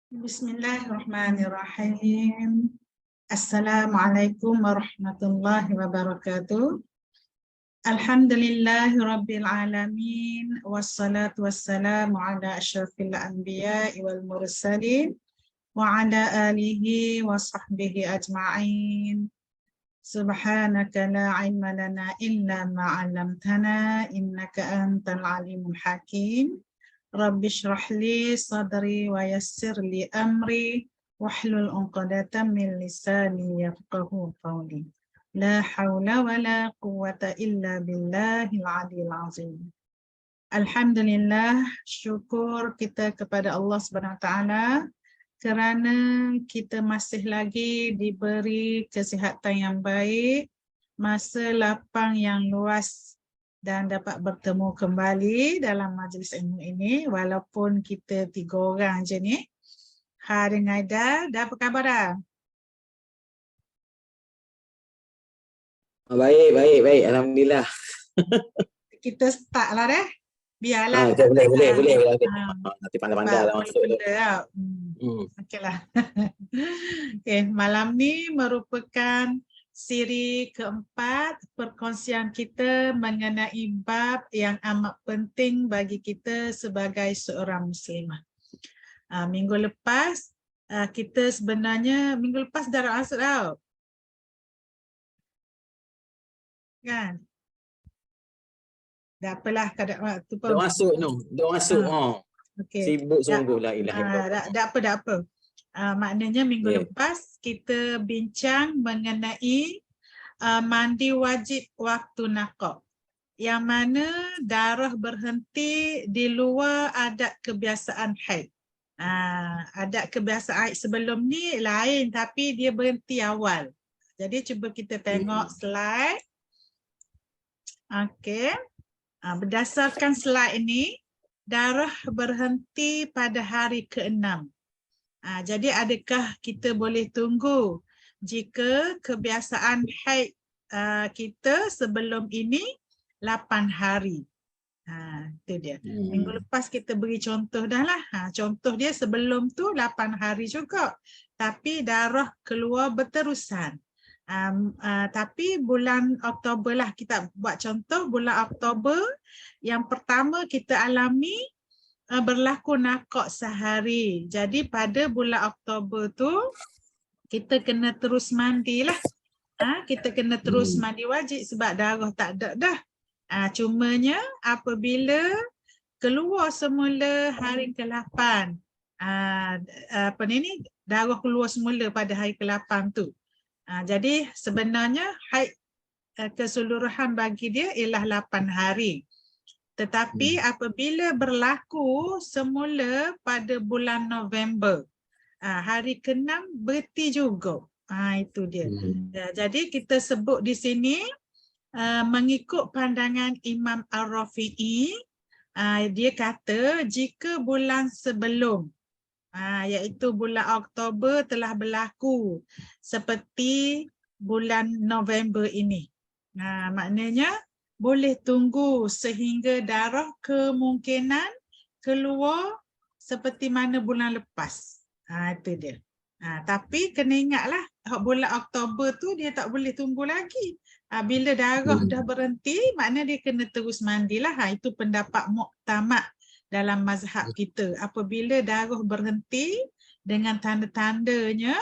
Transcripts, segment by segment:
Bismillahirrahmanirrahim. Assalamualaikum warahmatullahi wabarakatuh. Alhamdulillahirabbil alamin wassalatu wassalamu ala asyrafil anbiya'i wal mursalin wa ala alihi wa sahbihi ajma'in. Subhanaka la ilma lana illa ma 'allamtana innaka antal alimul hakim. Rabbi shrah li sadri wa yassir li amri wahlul 'uqdatam min lisani yafqahu qawli. La haula wa la quwwata illa billahil aliyil azim. Alhamdulillah, syukur kita kepada Allah Subhanahu wa taala kerana kita masih lagi diberi kesihatan yang baik, masa lapang yang luas dan dapat bertemu kembali dalam majlis ilmu ini walaupun kita 3 orang je ni. Hari Ngaida, dah apa khabar dah? Baik. Alhamdulillah. Kita start lah dah. Biarlah. Boleh. Nanti pandai-pandai lah masuk tu. Okeylah. Okay, malam ni merupakan siri keempat perkongsian kita mengenai bab yang amat penting bagi kita sebagai seorang muslimah. Minggu lepas kita sebenarnya dah masuk tau. Kan? Dah apalah kadang waktu pun. Dah masuk. Okay. Sibuk sungguh la ilaha illallah. Dah apa. Maknanya minggu lepas kita bincang mengenai mandi wajib waktu nakak, yang mana darah berhenti di luar adat kebiasaan haid. Adat kebiasaan haid sebelum ni lain tapi dia berhenti awal. Jadi cuba kita tengok slide. Okey. Berdasarkan slide ini, darah berhenti pada hari ke-6. Jadi adakah kita boleh tunggu jika kebiasaan haid kita sebelum ini 8 hari? Itu dia. Minggu lepas kita beri contoh dah lah. Contoh dia sebelum tu 8 hari juga. Tapi darah keluar berterusan. Tapi bulan Oktober lah kita buat contoh. Bulan Oktober yang pertama kita alami berlaku nakak sehari. Jadi pada bulan Oktober tu kita kena terus mandi lah. Kita kena terus mandi wajib sebab darah tak ada dah. Cumanya apabila keluar semula hari ke-8, darah keluar semula pada hari ke-8 tu. Jadi sebenarnya haid keseluruhan bagi dia ialah 8 hari. Tetapi apabila berlaku semula pada bulan November, hari ke-6 berhenti juga. Itu dia. Jadi kita sebut di sini mengikut pandangan Imam Ar-Rafi'i, dia kata jika bulan sebelum, iaitu bulan Oktober telah berlaku seperti bulan November ini, maknanya boleh tunggu sehingga darah kemungkinan keluar seperti mana bulan lepas. Itu dia. Tapi kena ingatlah bulan Oktober tu dia tak boleh tunggu lagi. Bila darah dah berhenti, maknanya dia kena terus mandilah. Itu pendapat muktamad dalam mazhab kita. Apabila darah berhenti dengan tanda-tandanya,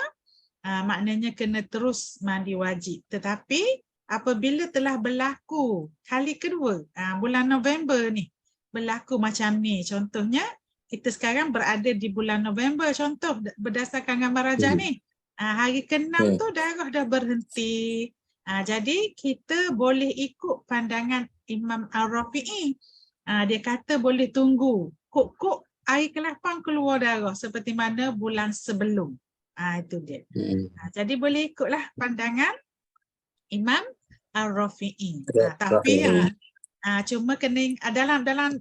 maknanya kena terus mandi wajib. Tetapi apabila telah berlaku kali kedua, bulan November ni berlaku macam ni, contohnya kita sekarang berada di bulan November, contoh berdasarkan gambar rajah ni, hari ke-6 tu darah dah berhenti. Jadi kita boleh ikut pandangan Imam Ar-Rafi'i. Dia kata boleh tunggu kok hari ke-8 keluar darah seperti mana bulan sebelum. Itu dia. Jadi boleh ikutlah pandangan Imam Ar-Rafi'i. Tapi cuma kena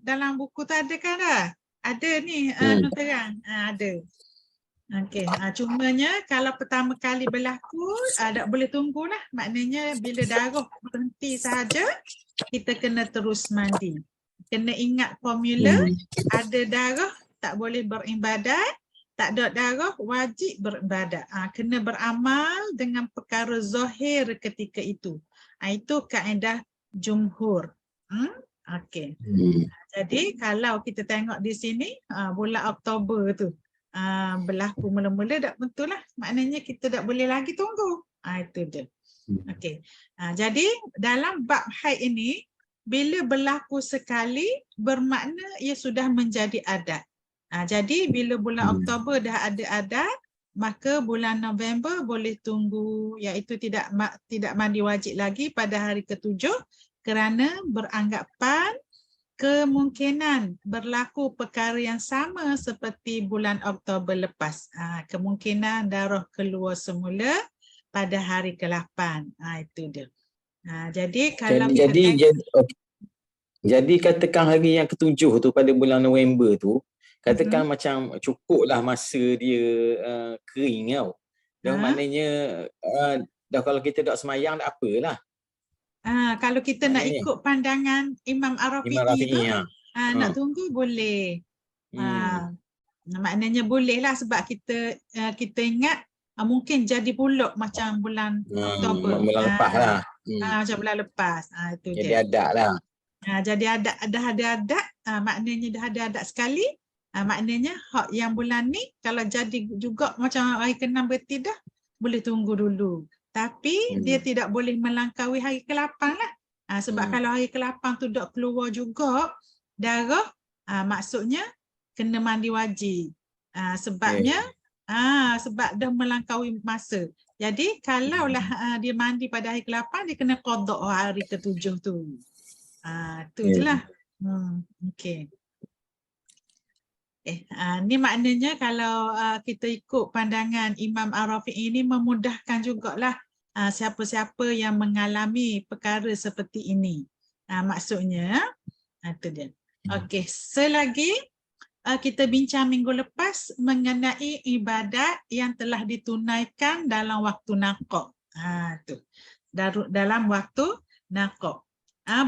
dalam buku tu ada kan dah? Ada ni noteran. Ada. Okey, cumanya kalau pertama kali berlaku tak boleh tunggulah. Maknanya bila darah berhenti sahaja kita kena terus mandi. Kena ingat formula, ada darah tak boleh beribadat, tak ada darah, wajib beribadat. Kena beramal dengan perkara zahir ketika itu. Itu kaedah jumhur. Okey. Jadi kalau kita tengok di sini bulan Oktober tu berlaku mula-mula tak betul lah. Maknanya kita tak boleh lagi tunggu. Itu dia. Okey. Jadi dalam bab haid ini bila berlaku sekali bermakna ia sudah menjadi adat. Jadi bila bulan Oktober dah ada adat, maka bulan November boleh tunggu, iaitu tidak mandi wajib lagi pada hari ke-7 kerana beranggapan kemungkinan berlaku perkara yang sama seperti bulan Oktober lepas. Kemungkinan darah keluar semula pada hari ke-8. Itu dia. Jadi kalau jadi katakan hari yang ke-7 tu pada bulan November tu, katakan macam cukuplah masa dia kering tau. Dah maknanya dah kalau kita tak semayang tak apalah. Kalau kita nak ikut pandangan Imam Ar-Rafi'i tu, nak tunggu boleh. Maknanya boleh lah sebab kita ingat mungkin jadi pula macam bulan Oktober. Bulan lepas lah. Macam bulan lepas. Itu jadi dia. adat lah. Jadi dah ada adat, maknanya dah ada adat sekali. Maknanya hak yang bulan ni kalau jadi juga macam hari ke-6 berarti dah boleh tunggu dulu. Tapi dia tidak boleh melangkaui hari ke-8 lah. Sebab kalau hari ke-8 tu dah keluar juga darah, maksudnya kena mandi wajib. Sebabnya sebab dah melangkaui masa. Jadi kalaulah dia mandi pada hari ke-8 dia kena qada hari ke-7 tu. Tu je lah. Okey. Ni maknanya kalau kita ikut pandangan Imam Ar-Rafi'i ini memudahkan jugalah siapa-siapa yang mengalami perkara seperti ini. Maksudnya, itu dia. Okey, selagi kita bincang minggu lepas mengenai ibadat yang telah ditunaikan dalam waktu naqab. Tu. Dalam waktu naqab.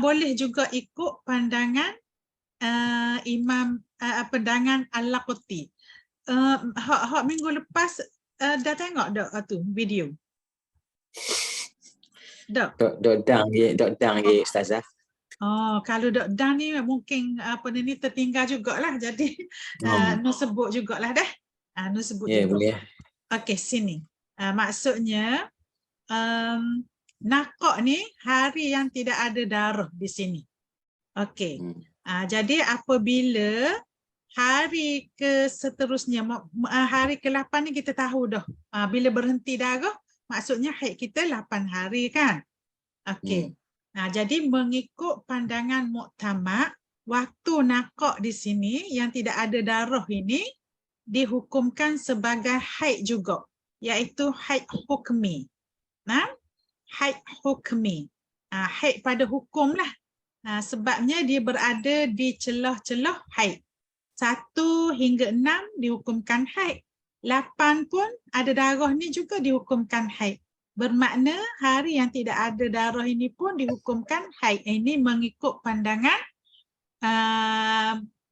Boleh juga ikut pandangan pandangan Al-Laqti. Hak minggu lepas dah tengok dak tu video? Dak dang ye ustazah. Kalau dak dang ni mungkin ni tertinggal jugalah. Jadi nu sebut jugalah dah. Nu sebut juga. Boleh. Okey, sini. Maksudnya naqab ni hari yang tidak ada darah di sini. Okey. Jadi apabila hari seterusnya, hari ke-8 ni kita tahu dah. Bila berhenti darah, maksudnya haid kita 8 hari kan? Okey. Jadi mengikut pandangan muktamad, waktu naqab di sini yang tidak ada darah ini dihukumkan sebagai haid juga, iaitu haid hukmi. Haid hukmi. Haid pada hukum lah. Sebabnya dia berada di celah-celah haid. 1 hingga 6 dihukumkan haid. 8 pun ada darah ni juga dihukumkan haid. Bermakna hari yang tidak ada darah ini pun dihukumkan haid. Ini mengikut pandangan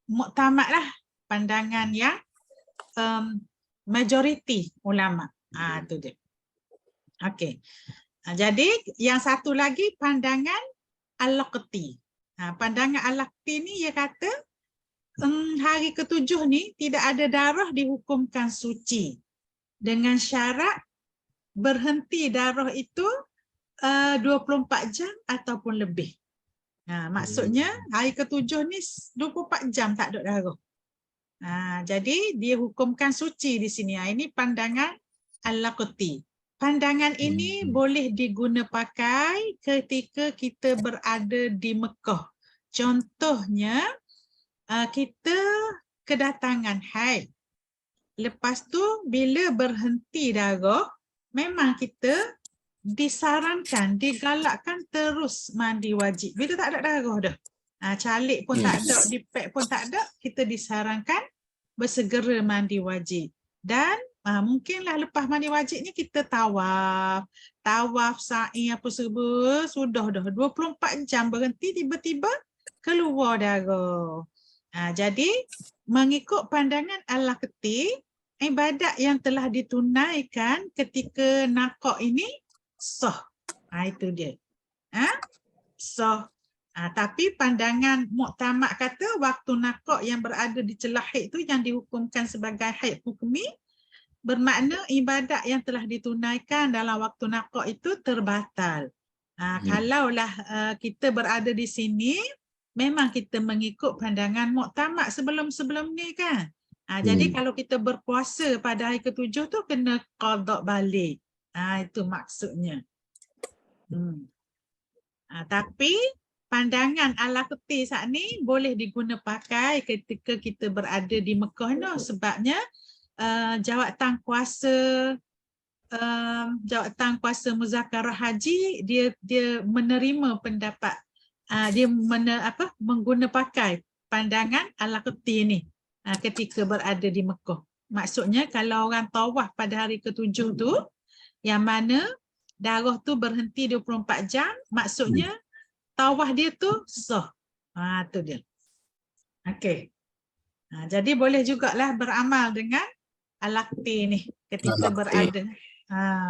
muktamad lah. Pandangan yang majoriti ulama. Itu dia. Okey. Jadi yang satu lagi pandangan Al-Laqti. Pandangan Al-Laqti ni ia kata hari ke-7 ni tidak ada darah dihukumkan suci. Dengan syarat berhenti darah itu 24 jam ataupun lebih. Maksudnya hari ke-7 ni 24 jam tak ada darah. Jadi dia hukumkan suci di sini. Ini pandangan Al-Laqti. Pandangan ini boleh diguna pakai ketika kita berada di Mekah. Contohnya, kita kedatangan haid. Lepas tu, bila berhenti darah, memang kita disarankan, digalakkan terus mandi wajib. Bila tak ada darah dah. Calik pun tak ada, dipek pun tak ada, kita disarankan bersegera mandi wajib. Dan mungkinlah lepas mandi wajib ni kita tawaf sa'i apa semua, sudah dah 24 jam berhenti, tiba-tiba keluar darah. Jadi mengikut pandangan Al-Laqti, ibadat yang telah ditunaikan ketika nakok ini sah. Itu dia. Sah. Tapi pandangan muktamad kata waktu nakok yang berada di celah haid itu yang dihukumkan sebagai haid hukmi, bermakna ibadat yang telah ditunaikan dalam waktu nakok itu terbatal. Kalaulah kita berada di sini, memang kita mengikut pandangan muktamad sebelum-sebelum ni kan. Jadi kalau kita berpuasa pada hari ke-7 tu kena qada balik. Itu maksudnya. Tapi pandangan Al-Qurtubi saat ni boleh diguna pakai ketika kita berada di Mekah no, sebabnya jawatan kuasa muzakarah haji dia menerima pendapat mengguna pakai pandangan Al-Qurtubi ni ketika berada di Mekah. Maksudnya kalau orang tawaf pada hari ke-7 tu yang mana darah tu berhenti 24 jam, maksudnya tawaf dia tu sah. Tu dia. Okey. Jadi boleh jugalah beramal dengan Al-Qurtubi ni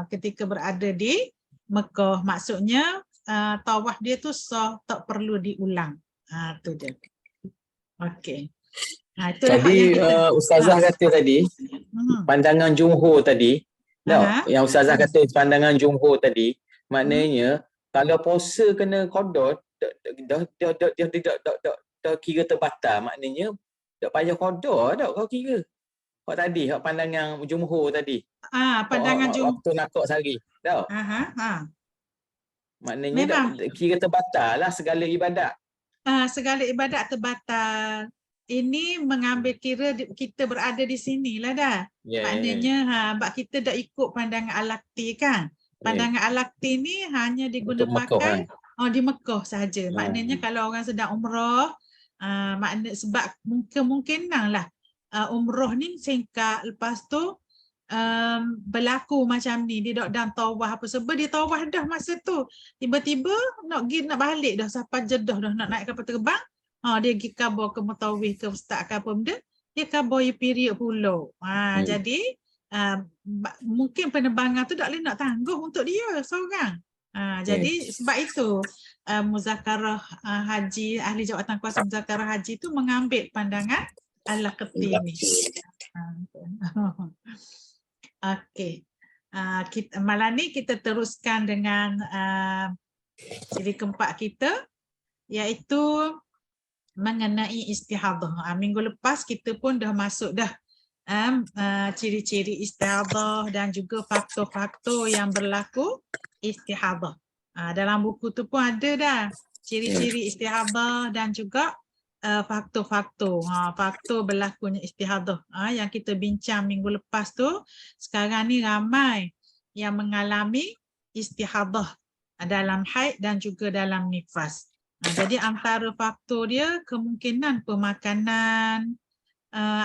ketika berada di Mekah. Maksudnya tawaf dia tu sah, tak perlu diulang. Tu dia. Okey. Jadi Ustazah kata tadi, pandangan jumhur tadi, yang Ustazah kata pandangan jumhur tadi, maknanya kalau puasa kena qada, dah kira terbatal, maknanya tak payah qada dah kau kira. Hak tadi, hak pandangan jumhur tadi. Pandangan jumhur waktu nakok sehari. Tahu? Maknanya dah kira terbatal lah segala ibadat. Segala ibadat terbatal. Ini mengambil kira kita berada di sinilah dah. Maknanya sebab kita dah ikut pandangan Al-Qurtubi kan. Pandangan Al-Qurtubi ni hanya diguna pakai di Mekah saja. Maknanya kalau orang sedang umrah, sebab kemungkinan lah umrah ni singkat, lepas tu berlaku macam ni, dia dalam tawaf apa sebab dia tawaf dah masa tu, tiba-tiba nak balik dah sampai Jeddah dah nak naik kapal terbang, dia pergi kabar ke mutawif ke ustaz ke apa benda, dia kabar period pula. Jadi mungkin penerbangan tu tak boleh nak tangguh untuk dia seorang. Jadi sebab itu muzakarah haji, ahli jawatan kuasa muzakarah haji tu mengambil pandangan Al-Qurtubi ni. Okey. Malam ni kita teruskan dengan ciri keempat kita, iaitu mengenai istihadah. Minggu lepas kita pun dah masuk dah ciri-ciri istihadah dan juga faktor-faktor yang berlaku istihadah. Dalam buku tu pun ada dah ciri-ciri istihadah dan juga faktor-faktor faktor berlakunya istihadah yang kita bincang minggu lepas tu. Sekarang ni ramai yang mengalami istihadah dalam haid dan juga dalam nifas. Jadi antara faktor dia kemungkinan pemakanan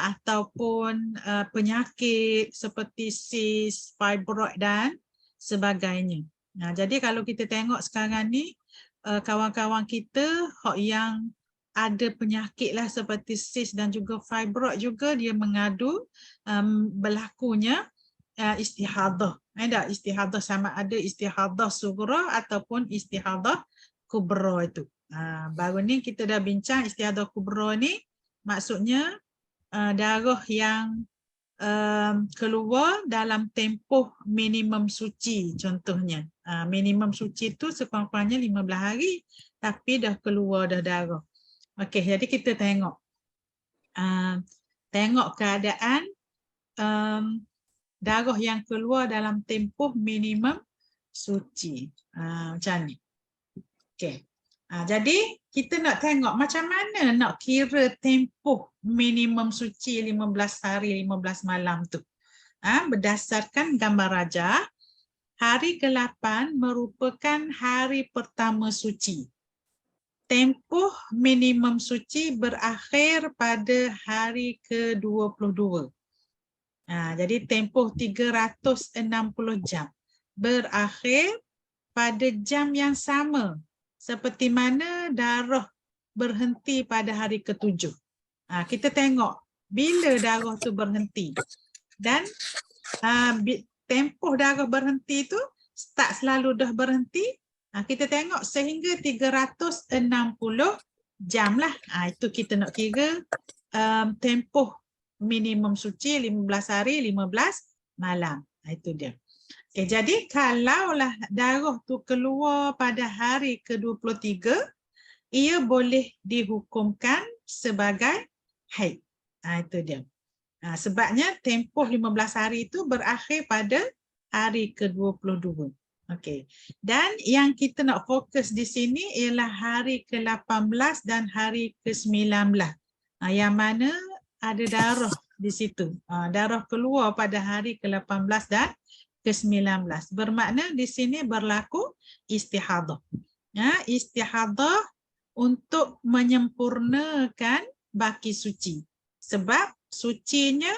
ataupun penyakit seperti sis, fibroid dan sebagainya. Jadi kalau kita tengok sekarang ni kawan-kawan kita yang ada penyakit lah seperti sis dan juga fibroid juga, dia mengadu berlakunya istihadah. Istihadah sama ada istihadah sughra ataupun istihadah kubra itu. Baru ni kita dah bincang istihadah kubra ni maksudnya darah yang keluar dalam tempoh minimum suci contohnya. Minimum suci tu sekurang-kurangnya 15 hari tapi dah keluar dah darah. Okey, jadi kita tengok keadaan darah yang keluar dalam tempoh minimum suci. Macam ni. Okey. Jadi kita nak tengok macam mana nak kira tempoh minimum suci 15 hari 15 malam tu. Berdasarkan gambar rajah, hari ke-8 merupakan hari pertama suci. Tempoh minimum suci berakhir pada hari ke-22. Jadi tempoh 360 jam berakhir pada jam yang sama seperti mana darah berhenti pada hari ke-7. Kita tengok bila darah tu berhenti. Dan tempoh darah berhenti tu start selalu dah berhenti. Kita tengok sehingga 360 jam lah. Itu kita nak kira tempoh minimum suci 15 hari, 15 malam. Itu dia. Okay, jadi kalaulah darah tu keluar pada hari ke-23, ia boleh dihukumkan sebagai haid. Itu dia. Sebabnya tempoh 15 hari itu berakhir pada hari ke-22. Okey. Dan yang kita nak fokus di sini ialah hari ke-18 dan hari ke-19. Yang mana ada darah di situ. Darah keluar pada hari ke-18 dan ke-19. Bermakna di sini berlaku istihadah. Istihadah untuk menyempurnakan baki suci. Sebab sucinya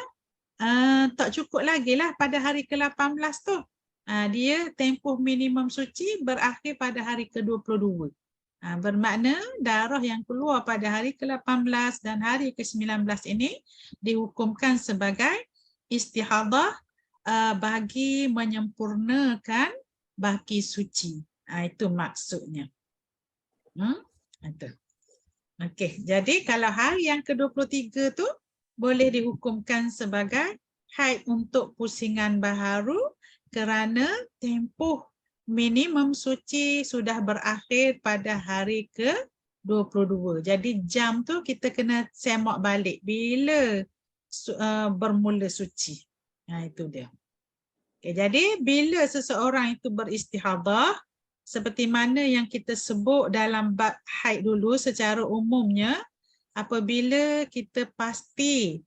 tak cukup lagi lah pada hari ke-18 tu. Dia tempoh minimum suci berakhir pada hari ke-22. Bermakna darah yang keluar pada hari ke-18 dan hari ke-19 ini dihukumkan sebagai istihadah bagi menyempurnakan baki suci. Itu maksudnya. Itu. Okey, jadi kalau hari yang ke-23 tu boleh dihukumkan sebagai haid untuk pusingan baharu kerana tempoh minimum suci sudah berakhir pada hari ke-22. Jadi jam tu kita kena semak balik bila bermula suci. Itu dia. Okay, jadi bila seseorang itu beristihadah, seperti mana yang kita sebut dalam bab haid dulu, secara umumnya apabila kita pasti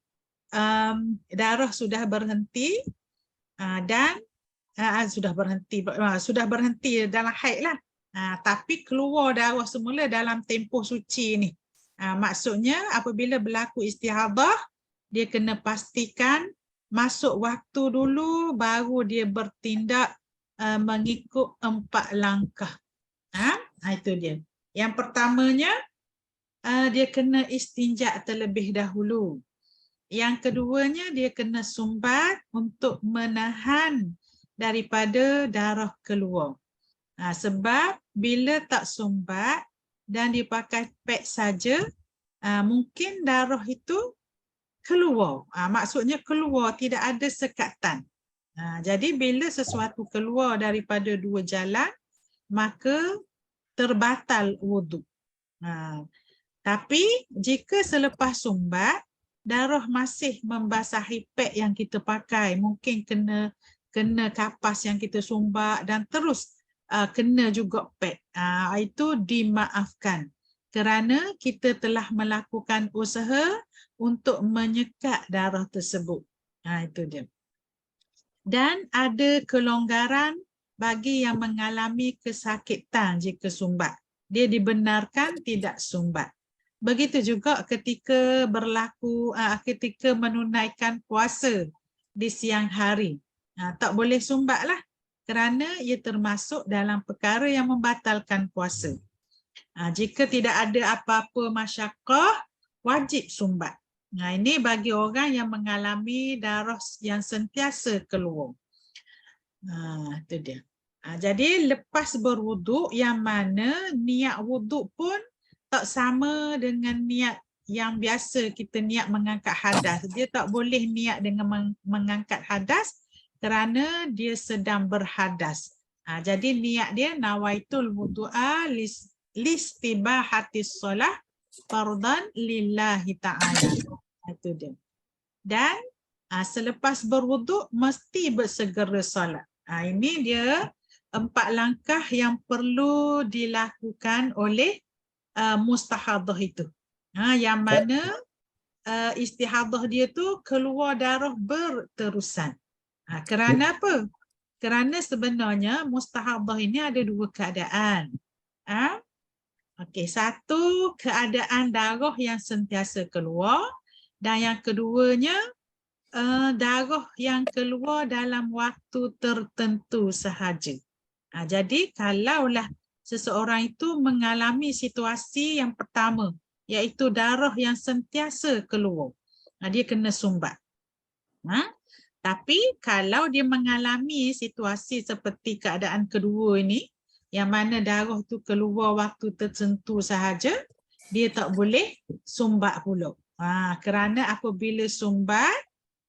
darah sudah berhenti dan sudah berhenti dalam haid lah, tapi keluar darah semula dalam tempoh suci ni. Maksudnya apabila berlaku istihadah, dia kena pastikan masuk waktu dulu baru dia bertindak mengikut 4 langkah. Itu dia. Yang pertamanya dia kena istinja terlebih dahulu. Yang keduanya dia kena sumbat untuk menahan daripada darah keluar. Sebab bila tak sumbat dan dipakai pad saja, mungkin darah itu keluar. Maksudnya keluar, tidak ada sekatan. Jadi bila sesuatu keluar daripada dua jalan, maka terbatal wuduk. Tapi jika selepas sumbat, darah masih membasahi pad yang kita pakai, mungkin kena kapas yang kita sumbat dan terus kena juga pad. Itu dimaafkan kerana kita telah melakukan usaha untuk menyekat darah tersebut. Itu dia. Dan ada kelonggaran bagi yang mengalami kesakitan jika sumbat. Dia dibenarkan tidak sumbat. Begitu juga ketika ketika menunaikan puasa di siang hari. Tak boleh sumbat lah kerana ia termasuk dalam perkara yang membatalkan puasa. Jika tidak ada apa-apa masyakkah, wajib sumbat. Ini bagi orang yang mengalami darah yang sentiasa keluar. Itu dia. Jadi lepas berwuduk, yang mana niat wuduk pun tak sama dengan niat yang biasa kita niat mengangkat hadas. Dia tak boleh niat dengan mengangkat hadas kerana dia sedang berhadas. Jadi niat dia nawaitul wudu'a listibahatis solah fardan lillahi ta'ala. Itu dia. Dan selepas berwuduk mesti bersegera solat. Ini dia 4 langkah yang perlu dilakukan oleh mustahadah itu. Yang mana istihadah dia tu keluar darah berterusan. Kerana apa? Kerana sebenarnya mustahadah ini ada 2 keadaan. Okey, satu keadaan darah yang sentiasa keluar dan yang keduanya darah yang keluar dalam waktu tertentu sahaja. Jadi kalaulah seseorang itu mengalami situasi yang pertama, iaitu darah yang sentiasa keluar, dia kena sumbat. Tapi kalau dia mengalami situasi seperti keadaan kedua ini, yang mana darah tu keluar waktu tertentu sahaja, dia tak boleh sumbat pula. Kerana apabila sumbat,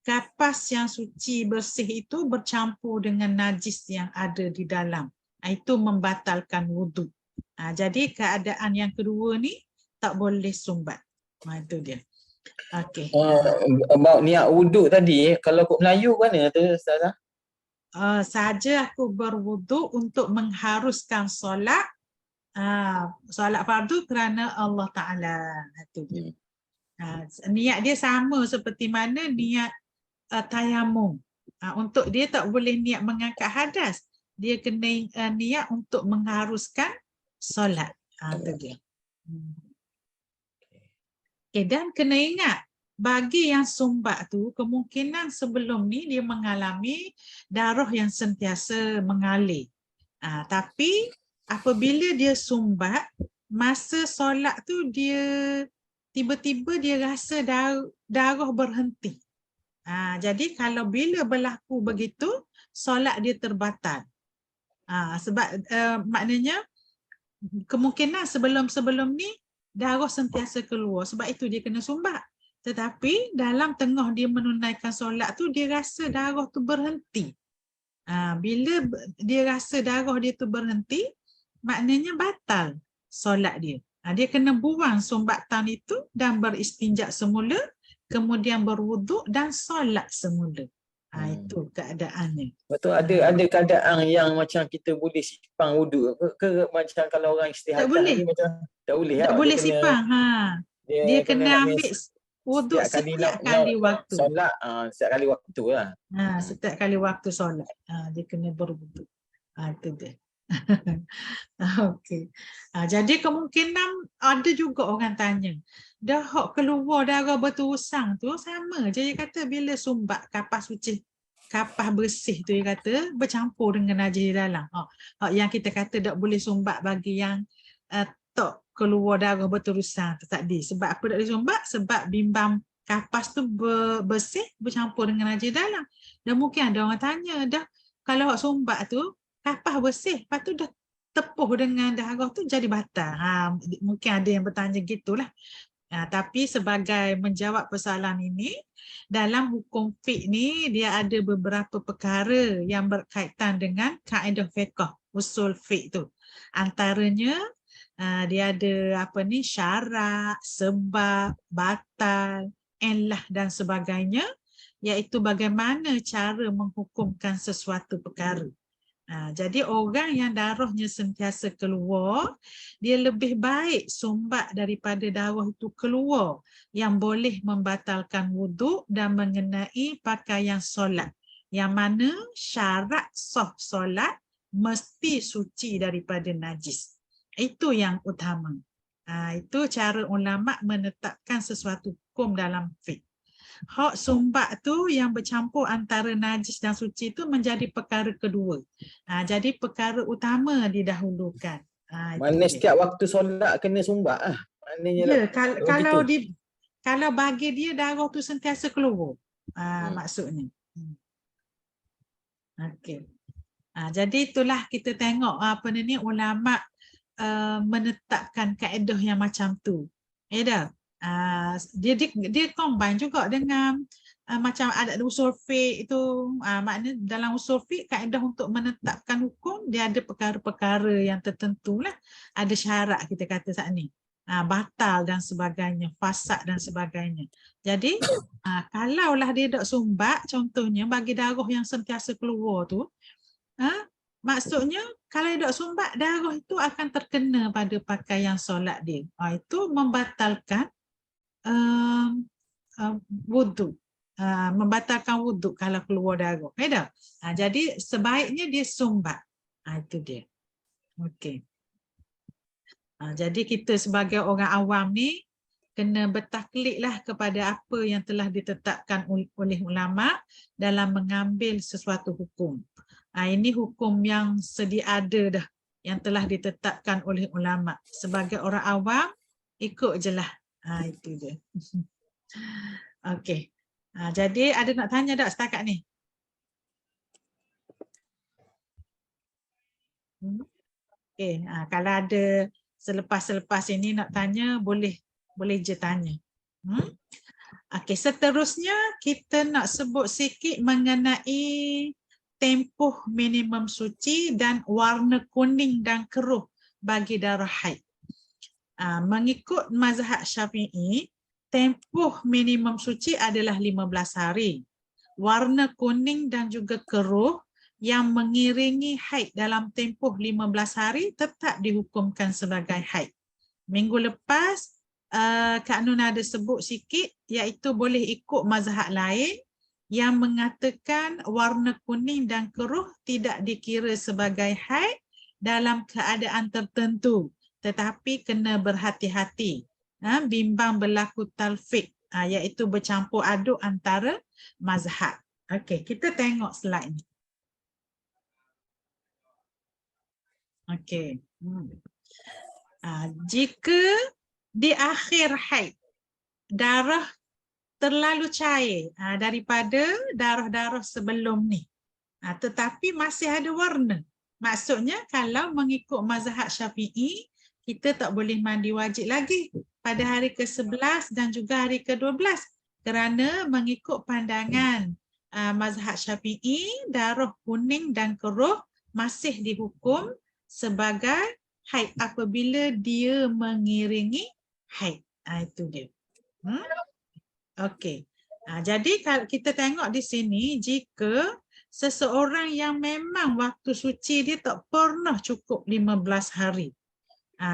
kapas yang suci bersih itu bercampur dengan najis yang ada di dalam. Itu membatalkan wuduk. Jadi keadaan yang kedua ni tak boleh sumbat. Itu dia. Okey. About niat wuduk tadi, kalau kod Melayu mana tu Ustazah? Saja aku berwuduk untuk mengharuskan solat, solat fardu kerana Allah Ta'ala. Itu dia. Niat dia sama seperti mana niat tayamum. Untuk dia tak boleh niat mengangkat hadas. Dia kena niat untuk mengharuskan solat. Itu dia. Okay, dan kena ingat, bagi yang sumbat tu, kemungkinan sebelum ni dia mengalami darah yang sentiasa mengalir. Tapi apabila dia sumbat, masa solat tu dia tiba-tiba dia rasa darah berhenti. Jadi kalau bila berlaku begitu, solat dia terbatal. Sebab maknanya kemungkinan sebelum-sebelum ni darah sentiasa keluar, sebab itu dia kena sumbat. Tetapi dalam tengah dia menunaikan solat tu, dia rasa darah tu berhenti. Bila dia rasa darah dia tu berhenti, maknanya batal solat dia. Dia kena buang sumbatan itu dan beristinja semula, kemudian berwuduk dan solat semula. Itu keadaannya. Betul, ada keadaan yang macam kita boleh sipang wuduk ke macam kalau orang istihadah ni macam tak boleh. Tak boleh sipang. Dia kena ambil wuduk setiap kali waktu. Solat setiap kali waktu lah. Setiap kali waktu solat. Dia kena berwuduk. Itu dia. Okey. Jadi kemungkinan ada juga orang tanya, dah keluar darah berterusang tu sama je, dia kata bila sumbat kapas suci, kapas bersih tu, dia kata bercampur dengan najis di dalam. Yang kita kata tak boleh sumbat bagi yang tak keluar darah berterusan tu tadi. Sebab apa tak boleh sumbat? Sebab bimbang kapas tu bersih bercampur dengan najis di dalam. Dan mungkin ada orang tanya, dah kalau sumbat tu kapas bersih, lepas tu dah tepuh dengan darah tu jadi batal. Mungkin ada yang bertanya gitulah. Tapi sebagai menjawab persoalan ini, dalam hukum fiqh ni dia ada beberapa perkara yang berkaitan dengan kaedah fiqh, usul fiqh tu. Antaranya dia ada syarat, sebab, batal, illah dan sebagainya, iaitu bagaimana cara menghukumkan sesuatu perkara. Jadi orang yang darahnya sentiasa keluar, dia lebih baik sumbat daripada darah itu keluar yang boleh membatalkan wuduk dan mengenai pakaian solat, yang mana syarat sah solat mesti suci daripada najis. Itu yang utama. Itu cara ulama menetapkan sesuatu hukum dalam fiqh. Hak sumbat tu yang bercampur antara najis dan suci tu menjadi perkara kedua. Jadi perkara utama didahulukan. Mana setiap waktu solat kena sumbat lah. Ya, kalau bagi dia darah tu sentiasa keluar. Maksudnya. Okey. Jadi itulah kita tengok ulama menetapkan kaedah yang macam tu. Dia combine juga dengan macam ada usul fiqh itu, maknanya dalam usul fiqh kaedah untuk menetapkan hukum dia ada perkara-perkara yang tertentu lah, ada syarat kita kata saat ni, batal dan sebagainya, fasad dan sebagainya. Jadi kalaulah dia tak sumbat, contohnya bagi darah yang sentiasa keluar tu, maksudnya kalau dia tak sumbat, darah itu akan terkena pada pakaian solat dia. Itu membatalkan wuduk. Membatalkan wuduk kalau keluar darah. Jadi sebaiknya dia sumbat. Itu dia. Okey. Jadi kita sebagai orang awam ni kena bertaklidlah kepada apa yang telah ditetapkan oleh ulama dalam mengambil sesuatu hukum. Ini hukum yang sedia ada dah, yang telah ditetapkan oleh ulama. Sebagai orang awam, ikut je lah. Itu je. Okey. Jadi ada nak tanya tak setakat ni? Okey, kalau ada selepas ini nak tanya, boleh je tanya. Okey, seterusnya kita nak sebut sikit mengenai tempoh minimum suci dan warna kuning dan keruh bagi darah haid. Mengikut mazhab Syafi'i, tempoh minimum suci adalah 15 hari. Warna kuning dan juga keruh yang mengiringi haid dalam tempoh 15 hari tetap dihukumkan sebagai haid. Minggu lepas, Kak Nun ada sebut sikit, iaitu boleh ikut mazhab lain yang mengatakan warna kuning dan keruh tidak dikira sebagai haid dalam keadaan tertentu, tetapi kena berhati-hati. Bimbang berlaku talfiq, iaitu bercampur aduk antara mazhab. Okey, kita tengok slide ni. Okey. Jika di akhir haid darah terlalu cair daripada darah-darah sebelum ni, tetapi masih ada warna, maksudnya kalau mengikut mazhab Syafi'i, kita tak boleh mandi wajib lagi pada hari ke-11 dan juga hari ke-12, kerana mengikut pandangan mazhab Syafi'i, darah kuning dan keruh masih dihukum sebagai haid apabila dia mengiringi haid. Itu dia. Okey. Jadi kalau kita tengok di sini, jika seseorang yang memang waktu suci dia tak pernah cukup 15 hari.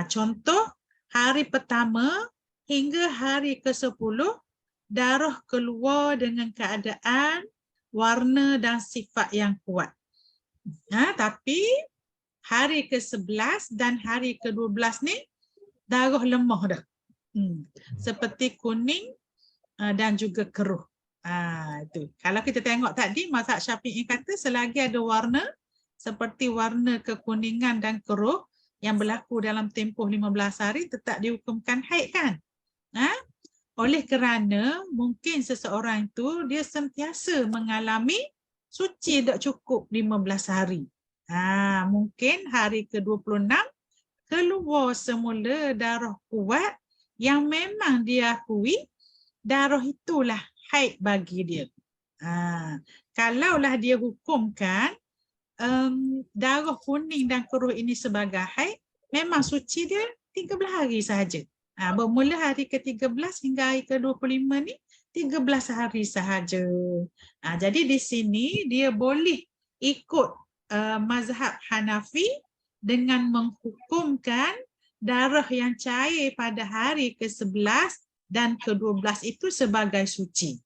Contoh, hari pertama hingga hari ke-10, darah keluar dengan keadaan warna dan sifat yang kuat. Tapi hari ke-11 dan hari ke-12 ni darah lemah dah. Seperti kuning dan juga keruh. Itu. Kalau kita tengok tadi, mazhab Syafi'i kata selagi ada warna seperti warna kekuningan dan keruh yang berlaku dalam tempoh 15 hari tetap dihukumkan haid kan? Oleh kerana mungkin seseorang itu dia sentiasa mengalami suci tak cukup 15 hari. Mungkin hari ke-26 keluar semula darah kuat yang memang diakui darah itulah haid bagi dia. Kalaulah dia hukumkan darah kuning dan keruh ini sebagai haid, memang suci dia 13 hari sahaja. Bermula hari ke-13 hingga hari ke-25 ni 13 hari sahaja. Jadi di sini dia boleh ikut mazhab Hanafi dengan menghukumkan darah yang cair pada hari ke-11 dan ke-12 itu sebagai suci.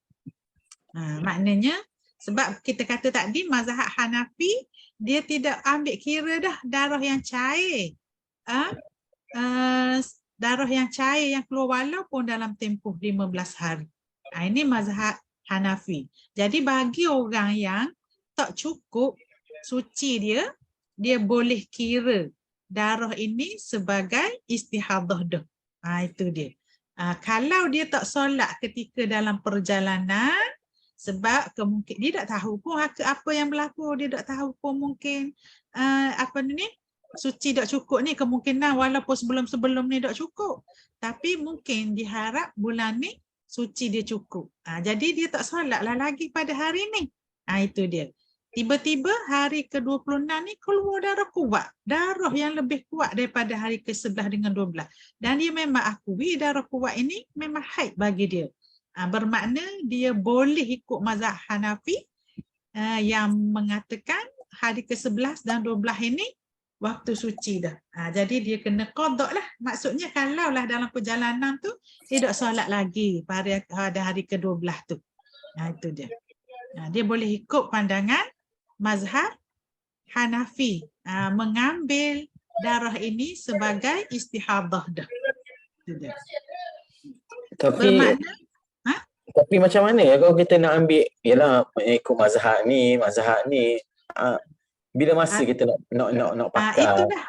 Maknanya sebab kita kata tadi mazhab Hanafi dia tidak ambil kira dah darah yang cair. Darah yang cair yang keluar walaupun dalam tempoh 15 hari. Ini mazhab Hanafi. Jadi bagi orang yang tak cukup suci dia boleh kira darah ini sebagai istihadah dah. Itu dia. Kalau dia tak solat ketika dalam perjalanan, sebab kemungkinan dia tak tahu pun apa yang berlaku, dia tak tahu pun mungkin suci tak cukup ni, kemungkinan walaupun sebelum-sebelum ni tak cukup, tapi mungkin diharap bulan ni suci dia cukup. Jadi dia tak solatlah lagi pada hari ni. Itu dia. Tiba-tiba hari ke-26 ni keluar darah kuat. Darah yang lebih kuat daripada hari ke-11 dengan 12. Dan dia memang akui darah kuat ini memang haid bagi dia. Bermakna dia boleh ikut mazhab Hanafi yang mengatakan hari ke-11 dan 12 ini waktu suci dah. Jadi dia kena qada lah. Maksudnya kalaulah dalam perjalanan tu dia tak solat lagi pada hari ke-12 tu. Itu dia. Dia boleh ikut pandangan mazhab Hanafi, mengambil darah ini sebagai istihadah dah. Itu dia. Bermakna tapi macam mana ya kalau kita nak ambil, yalah ikut mazhab ni, bila masa kita nak pakai? Itu dah.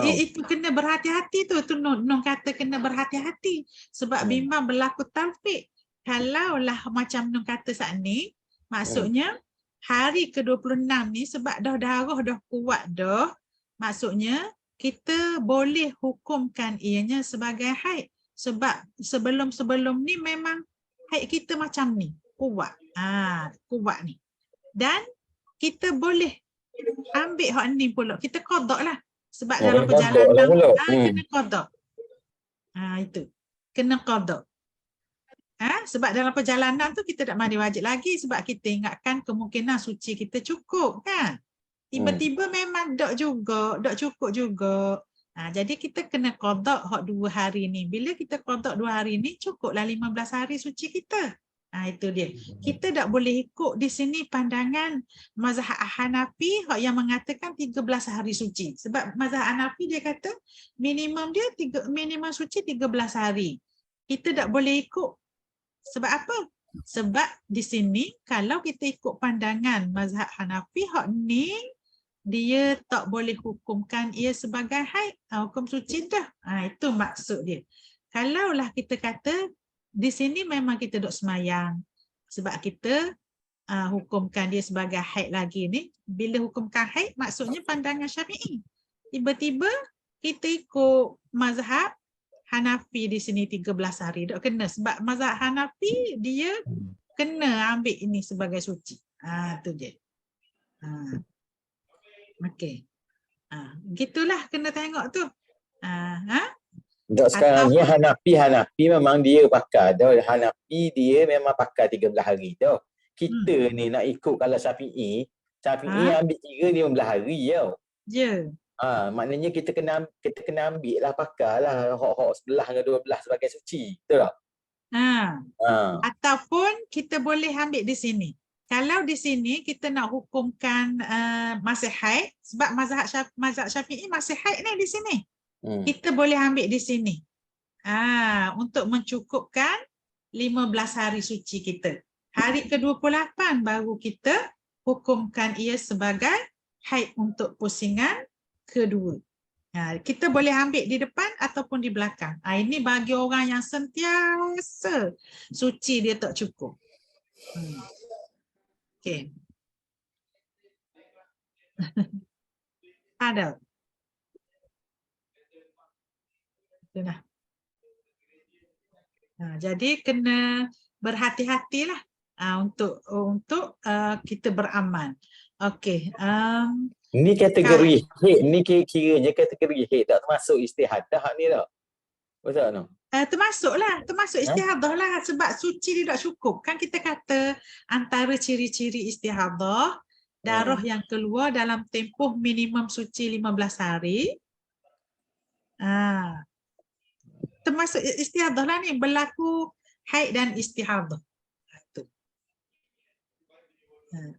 Itu kena berhati-hati tu. Nun kata kena berhati-hati. Sebab bimbang berlaku talfiq. Kalaulah macam Nun kata saat ni, maksudnya hari ke-26 ni sebab darah dah kuat dah, Maksudnya kita boleh hukumkan ianya sebagai haid sebab sebelum-sebelum ni memang haid kita macam ni, kuat. Kuat ni. Dan kita boleh ambil hak ni pula. Kita qada lah. Sebab dalam kena qada lah perjalanan pula. kena qada. Itu. Kena qada. Sebab dalam perjalanan tu kita tak mandi wajib lagi sebab kita ingatkan kemungkinan suci kita cukup kan. Tiba-tiba memang tak cukup juga. Jadi kita kena qada hak 2 hari ni. Bila kita qada 2 hari ni cukuplah 15 hari suci kita. Itu dia. Kita tak boleh ikut di sini pandangan mazhab Hanafi yang mengatakan 13 hari suci. Sebab mazhab Hanafi dia kata minimum suci 13 hari. Kita tak boleh ikut. Sebab apa? Sebab di sini kalau kita ikut pandangan mazhab Hanafi hak ni dia tak boleh hukumkan ia sebagai haid, hukum suci dah. Itu maksud dia. Kalaulah kita kata di sini memang kita duk semayang sebab kita hukumkan dia sebagai haid lagi ni, bila hukumkan haid maksudnya pandangan Syafi'i. Tiba-tiba kita ikut mazhab Hanafi di sini 13 hari. Tak kena sebab mazhab Hanafi dia kena ambil ini sebagai suci. Tu dia. Okey. Gitulah kena tengok tu. Tak sekarang ni Hanafi memang dia pakai dah. Hanafi dia memang pakai 13 hari dah. Kita ni nak ikut kalau Syafi'i ambil kira 15 hari tau. Ya. Maknanya kita kena ambil lah, pakai lah hak 11 dengan 12 sebagai suci. Betul tak? Ataupun kita boleh ambil di sini. Kalau di sini kita nak hukumkan masih haid sebab mazhab Syafi'i masih haid ni di sini. Kita boleh ambil di sini. Untuk mencukupkan 15 hari suci kita. Hari ke-28 baru kita hukumkan ia sebagai haid untuk pusingan kedua. Kita boleh ambil di depan ataupun di belakang. Ini bagi orang yang sentiasa suci dia tak cukup. Okey. Ada. Itulah. Jadi kena berhati-hatilah untuk kita beramal. Okey. Ni kategori haid, ni kiranya kategori haid tak termasuk istihadah ni tak? Betul tak? Termasuk istihadah lah sebab suci dia tak cukup. Kan kita kata antara ciri-ciri istihadah, darah yang keluar dalam tempoh minimum suci 15 hari. Termasuk istihadah lah ni, berlaku haid dan istihadah.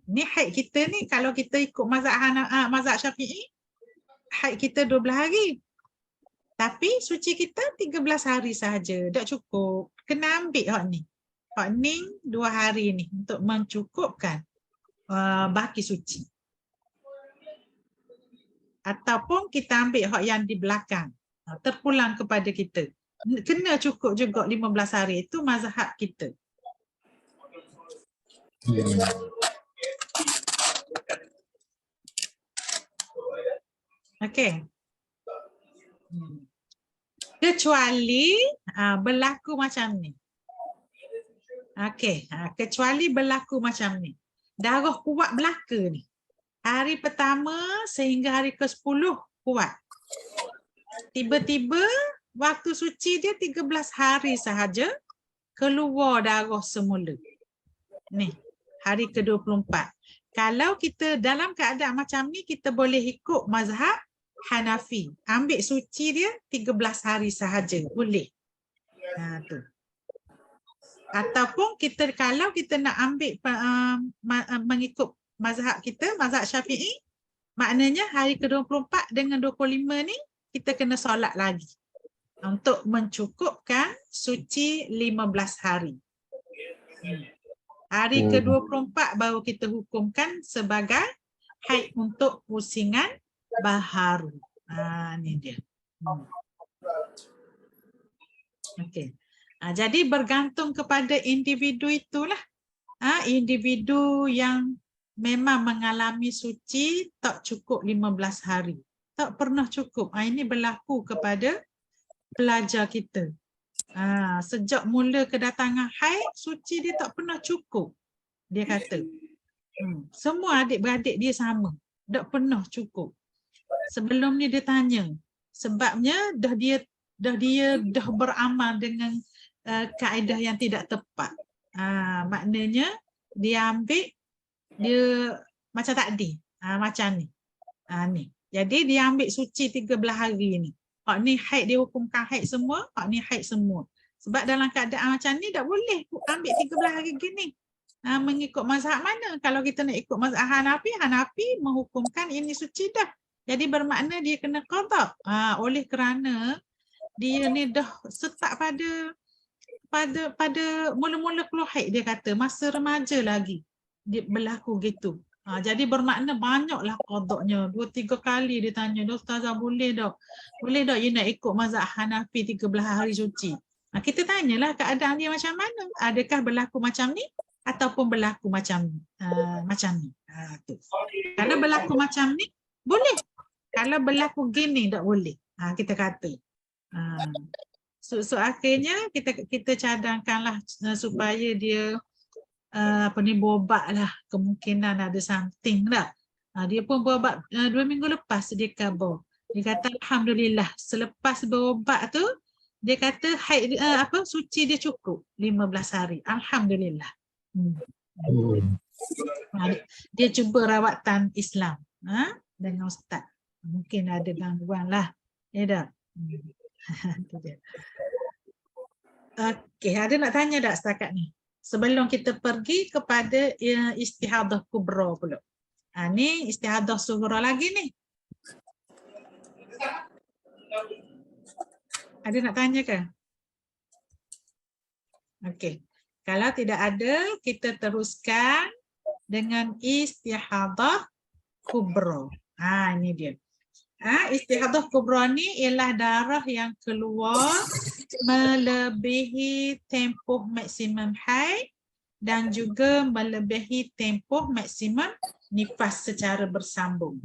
Ni haid kita ni kalau kita ikut mazhab Syafi'i, haid kita 12 hari. Tapi suci kita 13 hari sahaja, tak cukup. Kena ambil hak ni. Hak ni 2 hari ni untuk mencukupkan baki suci. Ataupun kita ambil hak yang di belakang, terpulang kepada kita. Kena cukup juga 15 hari, itu mazhab kita. Okey. Kecuali berlaku macam ni. Okey, kecuali berlaku macam ni. Darah kuat belaka ni. Hari pertama sehingga hari ke-10 kuat. Tiba-tiba waktu suci dia 13 hari sahaja keluar darah semula. Ni, hari ke-24. Kalau kita dalam keadaan macam ni, kita boleh ikut mazhab Hanafi. Ambil suci dia 13 hari sahaja. Boleh. Tu. Ataupun kalau kita nak ambil mengikut mazhab kita, mazhab Syafi'i, maknanya hari ke-24 dengan 25 ni, kita kena solat lagi. Untuk mencukupkan suci 15 hari. Hari ke-24 baru kita hukumkan sebagai haid untuk pusingan baharu. Ni dia. Okey. Jadi bergantung kepada individu itulah. Individu yang memang mengalami suci tak cukup 15 hari. tak pernah cukup. Ini berlaku kepada pelajar kita. Sejak mula kedatangan haid, suci dia tak pernah cukup. Dia kata. Semua adik-beradik dia sama. Tak pernah cukup. Sebelum ni dia tanya. Sebabnya dah beramal dengan kaedah yang tidak tepat. Maknanya dia ambil dia macam tadi. Macam ni. Ni. Jadi dia ambil suci 13 hari ni. Hak ni haid dia hukumkan haid semua, hak ni haid semua. Sebab dalam keadaan macam ni tak boleh ambil 13 hari gini. Mengikut mazhab mana? Kalau kita nak ikut mazhab Hanafi menghukumkan ini suci dah. Jadi bermakna dia kena qada. Oleh kerana dia ni dah start pada mula-mula keluar haid, dia kata masa remaja lagi dia berlaku gitu. Jadi bermakna banyaklah qadanya. 2-3 kali dia tanya, "Ustazah boleh tak? Boleh tak you nak ikut mazhab Hanafi 13 hari suci?" Kita tanyalah keadaan dia macam mana. Adakah berlaku macam ni ataupun berlaku macam ni? Tu. Kalau berlaku macam ni, boleh. Kalau berlaku gini tak boleh. Kita kata. So akhirnya kita cadangkanlah supaya dia berubat lah, kemungkinan ada something lah. Dia pun berubat 2 minggu lepas dia cover. Dia kata alhamdulillah selepas berubat tu dia kata haid suci dia cukup 15 hari. Alhamdulillah. Dia cuba rawatan Islam dengan ustaz. Mungkin ada gangguan lah. Ya tak? Okey, ada nak tanya tak setakat ni? Sebelum kita pergi kepada istihadah kubra pula. Ni istihadah sughra lagi ni. Ada nak tanya ke? Okey. Kalau tidak ada, kita teruskan dengan istihadah kubra. Ini dia. Istihadah kubra ni ialah darah yang keluar melebihi tempoh maksimum haid dan juga melebihi tempoh maksimum nifas secara bersambung.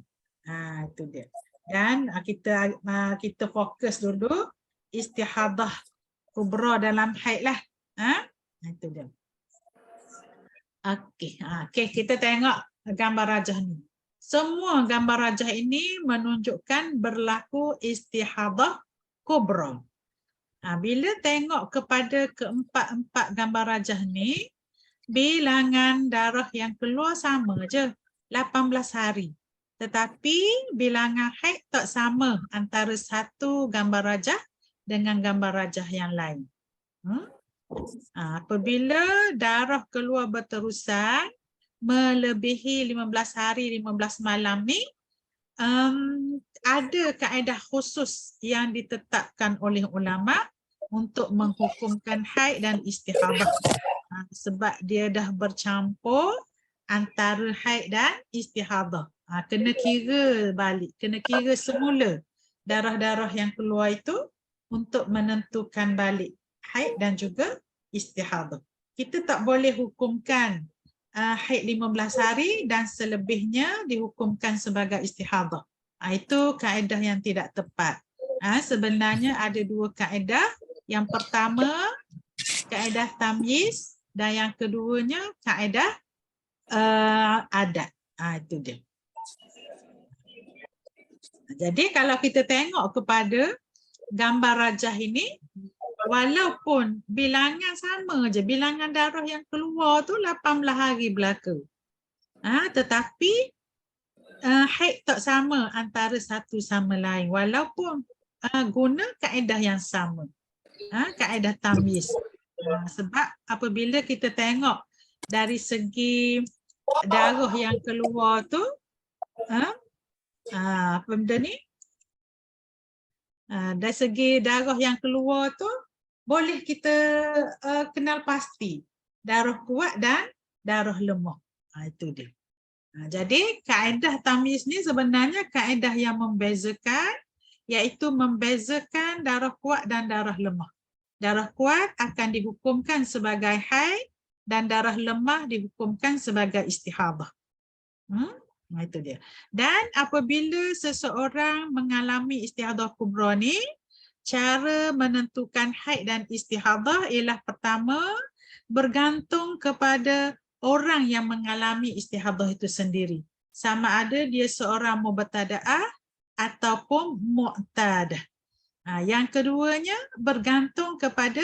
Itu dia. Dan kita fokus dulu istihadah kubra dalam haid lah. Itu dia. Okey, kita tengok gambar rajah ni. Semua gambar rajah ini menunjukkan berlaku istihadah kubra. Bila tengok kepada keempat-empat gambar rajah ni, bilangan darah yang keluar sama je, 18 hari. Tetapi bilangan haid tak sama antara satu gambar rajah dengan gambar rajah yang lain. Apabila darah keluar berterusan, melebihi 15 hari 15 malam ni, ada kaedah khusus yang ditetapkan oleh ulama untuk menghukumkan haid dan istihadah. Sebab dia dah bercampur antara haid dan istihadah. Kena kira balik, kena kira semula darah-darah yang keluar itu untuk menentukan balik haid dan juga istihadah. Kita tak boleh hukumkan haid 15 hari dan selebihnya dihukumkan sebagai istihadah. Itu kaedah yang tidak tepat. Sebenarnya ada dua kaedah. Yang pertama, kaedah tamyiz dan yang keduanya kaedah adat. Itu dia. Jadi kalau kita tengok kepada gambar rajah ini, walaupun bilangan sama je, bilangan darah yang keluar tu 18 hari belaka. Tetapi haid tak sama antara satu sama lain walaupun guna kaedah yang sama. Kaedah tamyiz. Sebab apabila kita tengok dari segi darah yang keluar tu, apa benda ni? Dari segi darah yang keluar tu, boleh kita kenal pasti darah kuat dan darah lemah. Itu dia. Jadi kaedah tamyiz ni sebenarnya kaedah yang membezakan, iaitu membezakan darah kuat dan darah lemah. Darah kuat akan dihukumkan sebagai haid dan darah lemah dihukumkan sebagai istihadah. Itu dia. Dan apabila seseorang mengalami istihadah kubra ni, cara menentukan haid dan istihadah ialah pertama, bergantung kepada orang yang mengalami istihadah itu sendiri. Sama ada dia seorang mubtada'ah ataupun mu'tadah. Yang keduanya bergantung kepada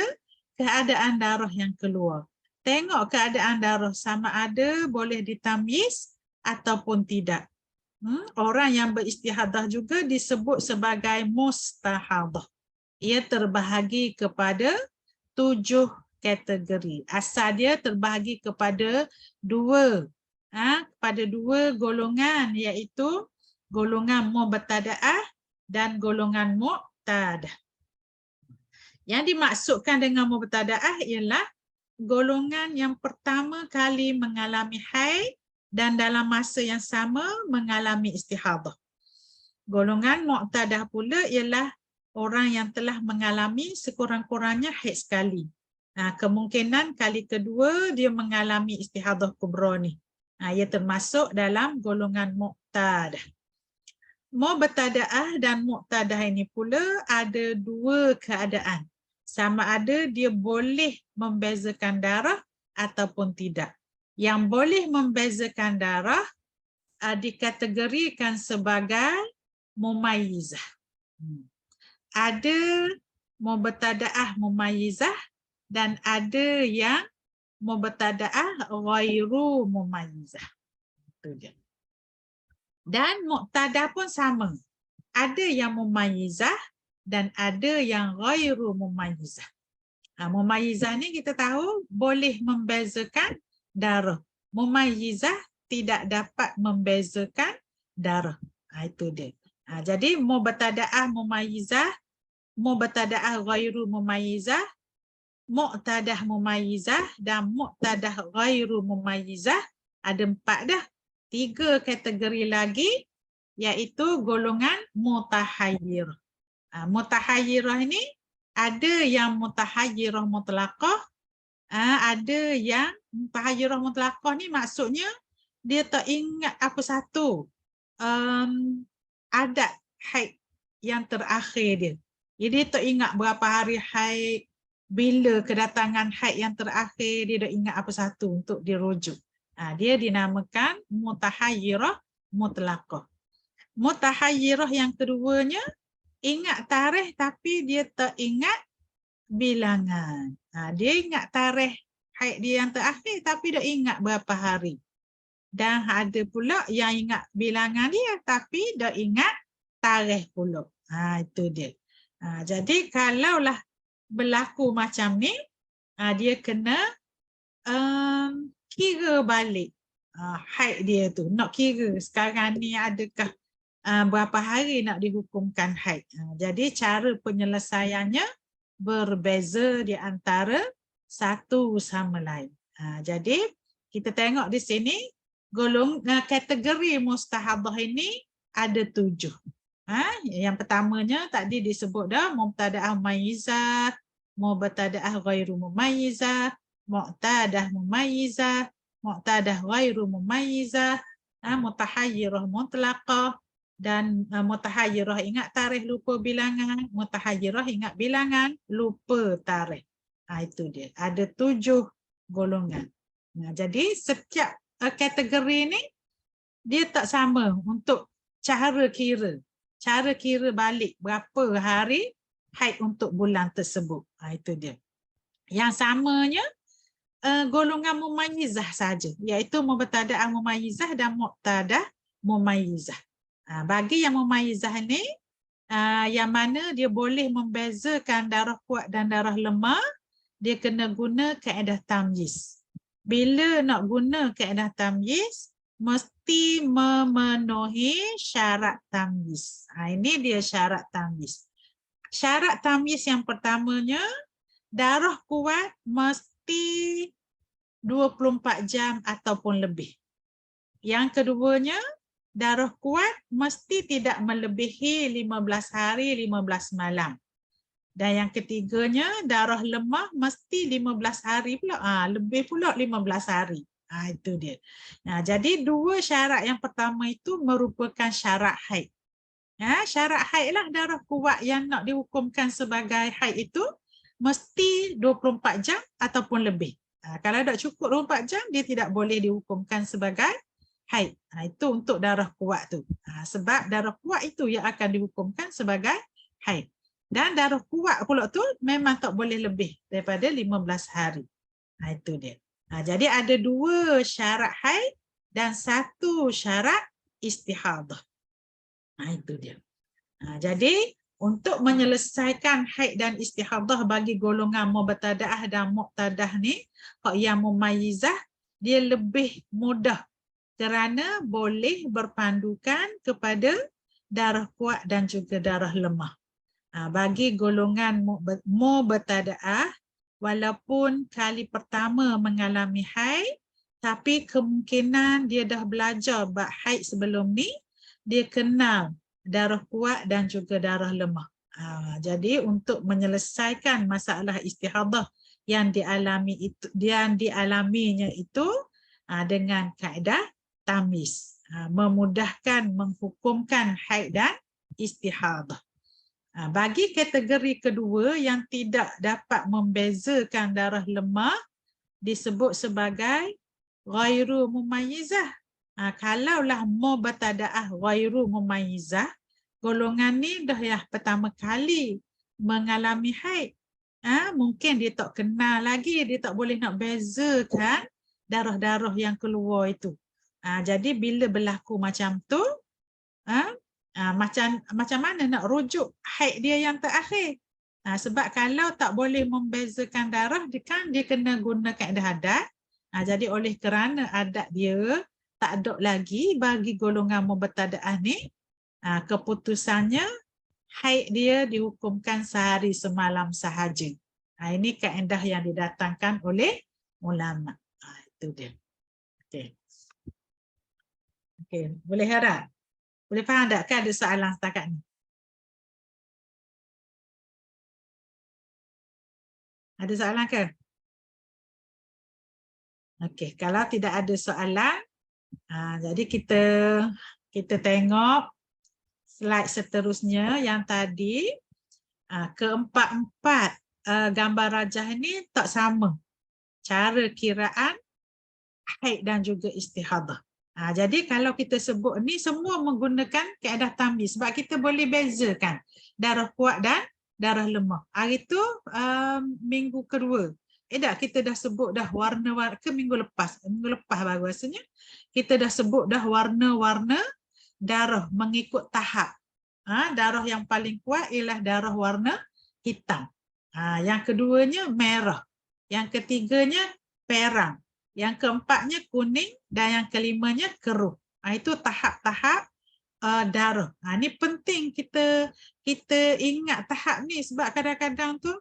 keadaan darah yang keluar. Tengok keadaan darah sama ada boleh ditamyiz ataupun tidak. Orang yang beristihadah juga disebut sebagai mustahadah. Ia terbahagi kepada 7 kategori. Asal dia terbahagi kepada kepada dua golongan, iaitu golongan mubtada'ah dan golongan mu'tadah. Yang dimaksudkan dengan mubtada'ah ialah golongan yang pertama kali mengalami haid dan dalam masa yang sama mengalami istihadah. Golongan mu'tadah pula ialah orang yang telah mengalami sekurang-kurangnya haid sekali. Kemungkinan kali kedua dia mengalami istihadah kubra ni. Ia termasuk dalam golongan mu'tadah. Mubtada'ah dan mu'tadah ini pula ada 2 keadaan. Sama ada dia boleh membezakan darah ataupun tidak. Yang boleh membezakan darah dikategorikan sebagai mumayyizah. Ada mubtada'ah mumayyizah dan ada yang mubtada'ah ghairu mumayyizah. Itu dia. Dan mu'tadah pun sama. Ada yang mumayyizah dan ada yang ghairu mumayyizah. Mumayyizah ni kita tahu boleh membezakan darah. Mumayyizah tidak dapat membezakan darah. Itu dia. Jadi mubtada'ah mumayyizah, mubtada'ah ghairu mumayyizah, mu'tadah mumayyizah dan mu'tadah ghairu mumayyizah. Ada 4 dah. 3 kategori lagi iaitu golongan mutahayyir. Mutahayyirah ini ada yang mutahayyirah mutlaqah, ada yang mutahayyirah mutlaqah ni maksudnya dia tak ingat apa satu adat haid yang terakhir dia. Jadi dia tak ingat berapa hari haid, bila kedatangan haid yang terakhir, dia tak ingat apa satu untuk dirujuk. Dia dinamakan mutahayyirah mutlaqah. Mutahayyirah yang keduanya ingat tarikh tapi dia tak ingat bilangan. Dia ingat tarikh haid dia yang terakhir tapi dia ingat berapa hari. Dan ada pula yang ingat bilangan dia tapi dia ingat tarikh pula. Itu dia. Jadi kalaulah berlaku macam ni, dia kena kira balik haid dia tu. Nak kira sekarang ni adakah berapa hari nak dihukumkan haid. Jadi cara penyelesaiannya berbeza di antara satu sama lain. Jadi kita tengok di sini kategori mustahadah ini ada 7. Yang pertamanya tadi disebut dah mubtada'ah mumayyizah, mubtada'ah ghairu mumayyizah, mu'tadah mumayyizah, mu'tadah ghairu mumayyizah, mutahayyirah mutlaqah, dan mutahayyirah ingat tarikh lupa bilangan, mutahayyirah ingat bilangan lupa tarikh. Itu dia. Ada 7 golongan. Jadi setiap kategori ni dia tak sama untuk cara kira. Cara kira balik berapa hari haid untuk bulan tersebut. Itu dia. Yang samanya golongan mumayyizah saja, iaitu mubtada'ah mumayyizah dan mu'tadah mumayyizah. Bagi yang mumayyizah ni, yang mana dia boleh membezakan darah kuat dan darah lemah, dia kena guna kaedah tamyiz. Bila nak guna kaedah tamyiz, mesti memenuhi syarat tamyiz. Ini dia syarat tamyiz. Syarat tamyiz yang pertamanya, darah kuat mesti 24 jam ataupun lebih. Yang keduanya, darah kuat mesti tidak melebihi 15 hari 15 malam. Dan yang ketiganya, darah lemah mesti 15 hari pula. Lebih pula 15 hari. Itu dia. Jadi dua syarat yang pertama itu merupakan syarat haid. Syarat haid lah, darah kuat yang nak dihukumkan sebagai haid itu mesti 24 jam ataupun lebih. Kalau tak cukup 24 jam, dia tidak boleh dihukumkan sebagai haid. Itu untuk darah kuat tu. Sebab darah kuat itu yang akan dihukumkan sebagai haid. Dan darah kuat pula tu memang tak boleh lebih daripada 15 hari. Itu dia. Jadi ada dua syarat haid dan satu syarat istihadah. Itu dia. Jadi untuk menyelesaikan haid dan istihadah bagi golongan mubtada'ah dan muqtadah ni, hak yang mumayyizah, dia lebih mudah kerana boleh berpandukan kepada darah kuat dan juga darah lemah. Bagi golongan mubtada'ah, walaupun kali pertama mengalami haid, tapi kemungkinan dia dah belajar bab haid sebelum ni, dia kenal darah kuat dan juga darah lemah. Jadi untuk menyelesaikan masalah istihadah yang dialaminya itu dengan kaedah tamyiz, memudahkan menghukumkan haid dan istihadah. Bagi kategori kedua yang tidak dapat membezakan darah lemah, disebut sebagai ghairu mumayyizah. Kalaulah mubtada'ah ghairu mumayyizah, golongan ni dah yang pertama kali mengalami haid. Mungkin dia tak kenal lagi, dia tak boleh nak bezakan darah-darah yang keluar itu. Jadi bila berlaku macam tu, macam mana nak rujuk haid dia yang terakhir? Sebab kalau tak boleh membezakan darah, dia kena guna kaedah adat. Jadi oleh kerana adat dia tak ada lagi bagi golongan mubtada'ah ni, keputusannya haid dia dihukumkan sehari semalam sahaja. Ini kaedah yang didatangkan oleh ulama. Itu dia. Okey, boleh harap? Boleh faham tak? Kan ada soalan setakat ni? Ada soalan ke? Okey, kalau tidak ada soalan, jadi kita tengok slide seterusnya yang tadi. Keempat-empat gambar rajah ini tak sama cara kiraan haid dan juga istihadah. Jadi kalau kita sebut ni semua menggunakan kaedah tamyiz sebab kita boleh bezakan darah kuat dan darah lemah. Hari tu minggu kedua. Kita dah sebut dah warna-warna ke minggu lepas baru rasanya kita dah sebut dah warna-warna darah mengikut tahap. Darah yang paling kuat ialah darah warna hitam. Yang keduanya merah. Yang ketiganya perang. Yang keempatnya kuning dan yang kelimanya keruh. Itu tahap-tahap darah. Ini penting kita ingat tahap ni sebab kadang-kadang tu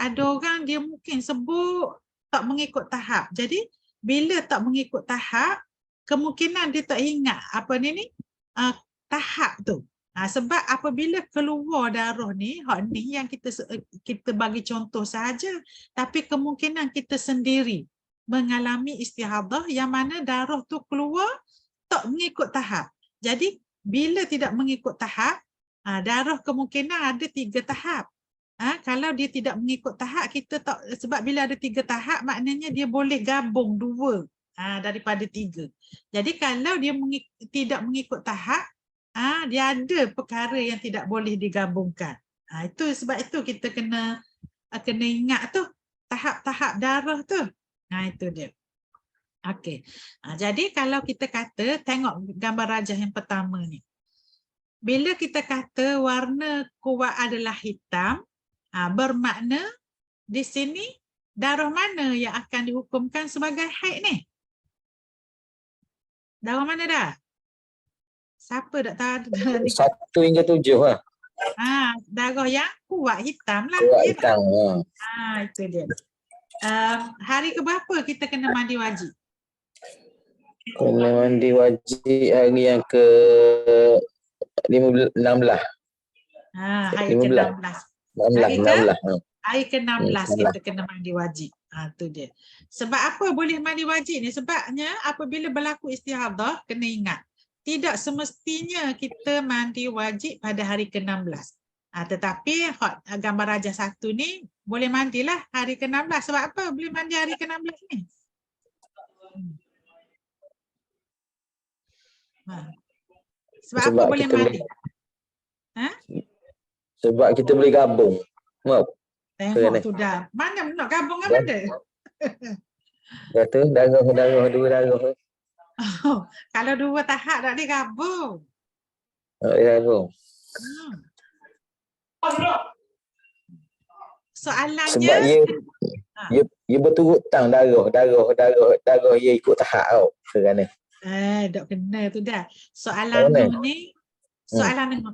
ada orang dia mungkin sebut tak mengikut tahap. Jadi bila tak mengikut tahap, kemungkinan dia tak ingat apa ni tahap tu. Sebab apabila keluar darah ni, hak ni yang kita bagi contoh sahaja, tapi kemungkinan kita sendiri mengalami istihadah yang mana darah tu keluar tak mengikut tahap. Jadi bila tidak mengikut tahap, darah kemungkinan ada 3 tahap. Kalau dia tidak mengikut tahap, kita tak, sebab bila ada 3 tahap maknanya dia boleh gabung 2 daripada 3. Jadi kalau dia tidak mengikut tahap, dia ada perkara yang tidak boleh digabungkan. Itu sebab itu kita kena ingat tu tahap-tahap darah tu. Itu dia. Okey. Jadi kalau kita kata, tengok gambar rajah yang pertama ni. Bila kita kata warna kuat adalah hitam, bermakna di sini darah mana yang akan dihukumkan sebagai haid ni? Darah mana dah? Siapa tak tahu? 1 hingga 7 lah. Darah yang kuat hitam lah. Kuat hitam. Itu dia. Hari keberapa kita kena mandi wajib? Kena mandi wajib hari yang ke 16. Hari ke-16. Hari ke-16 kita kena mandi wajib. Tu dia. Sebab apa boleh mandi wajib ni? Sebabnya apabila berlaku istihadah, kena ingat. Tidak semestinya kita mandi wajib pada hari ke-16. Tetapi gambar rajah 1 ni boleh mandilah hari ke-16. Sebab apa boleh mandi hari ke-16 ni? Sebab apa boleh mandi? Sebab kita boleh gabung. Tengok tu dah. Mana nak gabung dengan benda? Dah tu, darah, dua darah. Kalau dua tahap tak boleh gabung. Tak boleh gabung. Soalannya sebab ia berturut tang darah ia ikut tahap tau. Kerana tak kena tu dah. Soalan ni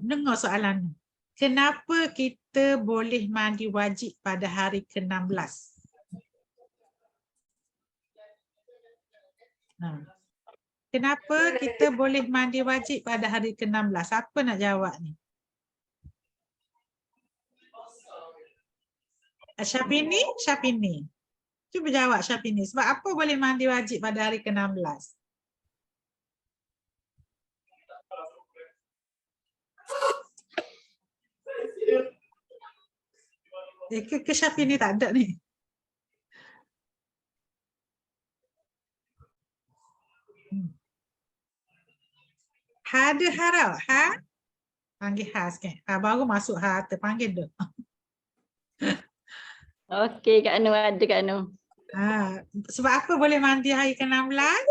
dengar soalan ni. Kenapa kita boleh mandi wajib pada hari ke-16? Kenapa kita boleh mandi wajib pada hari ke-16? Siapa nak jawab ni? Syafini. Cuba jawab Syafini. Sebab apa boleh mandi wajib pada hari ke-16? Ke Syafini tak ada ni? Ada harap. Panggil sikit. Baru masuk terpanggil dah. Okey, Kak Anu ada Kak Anu. Sebab apa boleh mandi hari ke-16?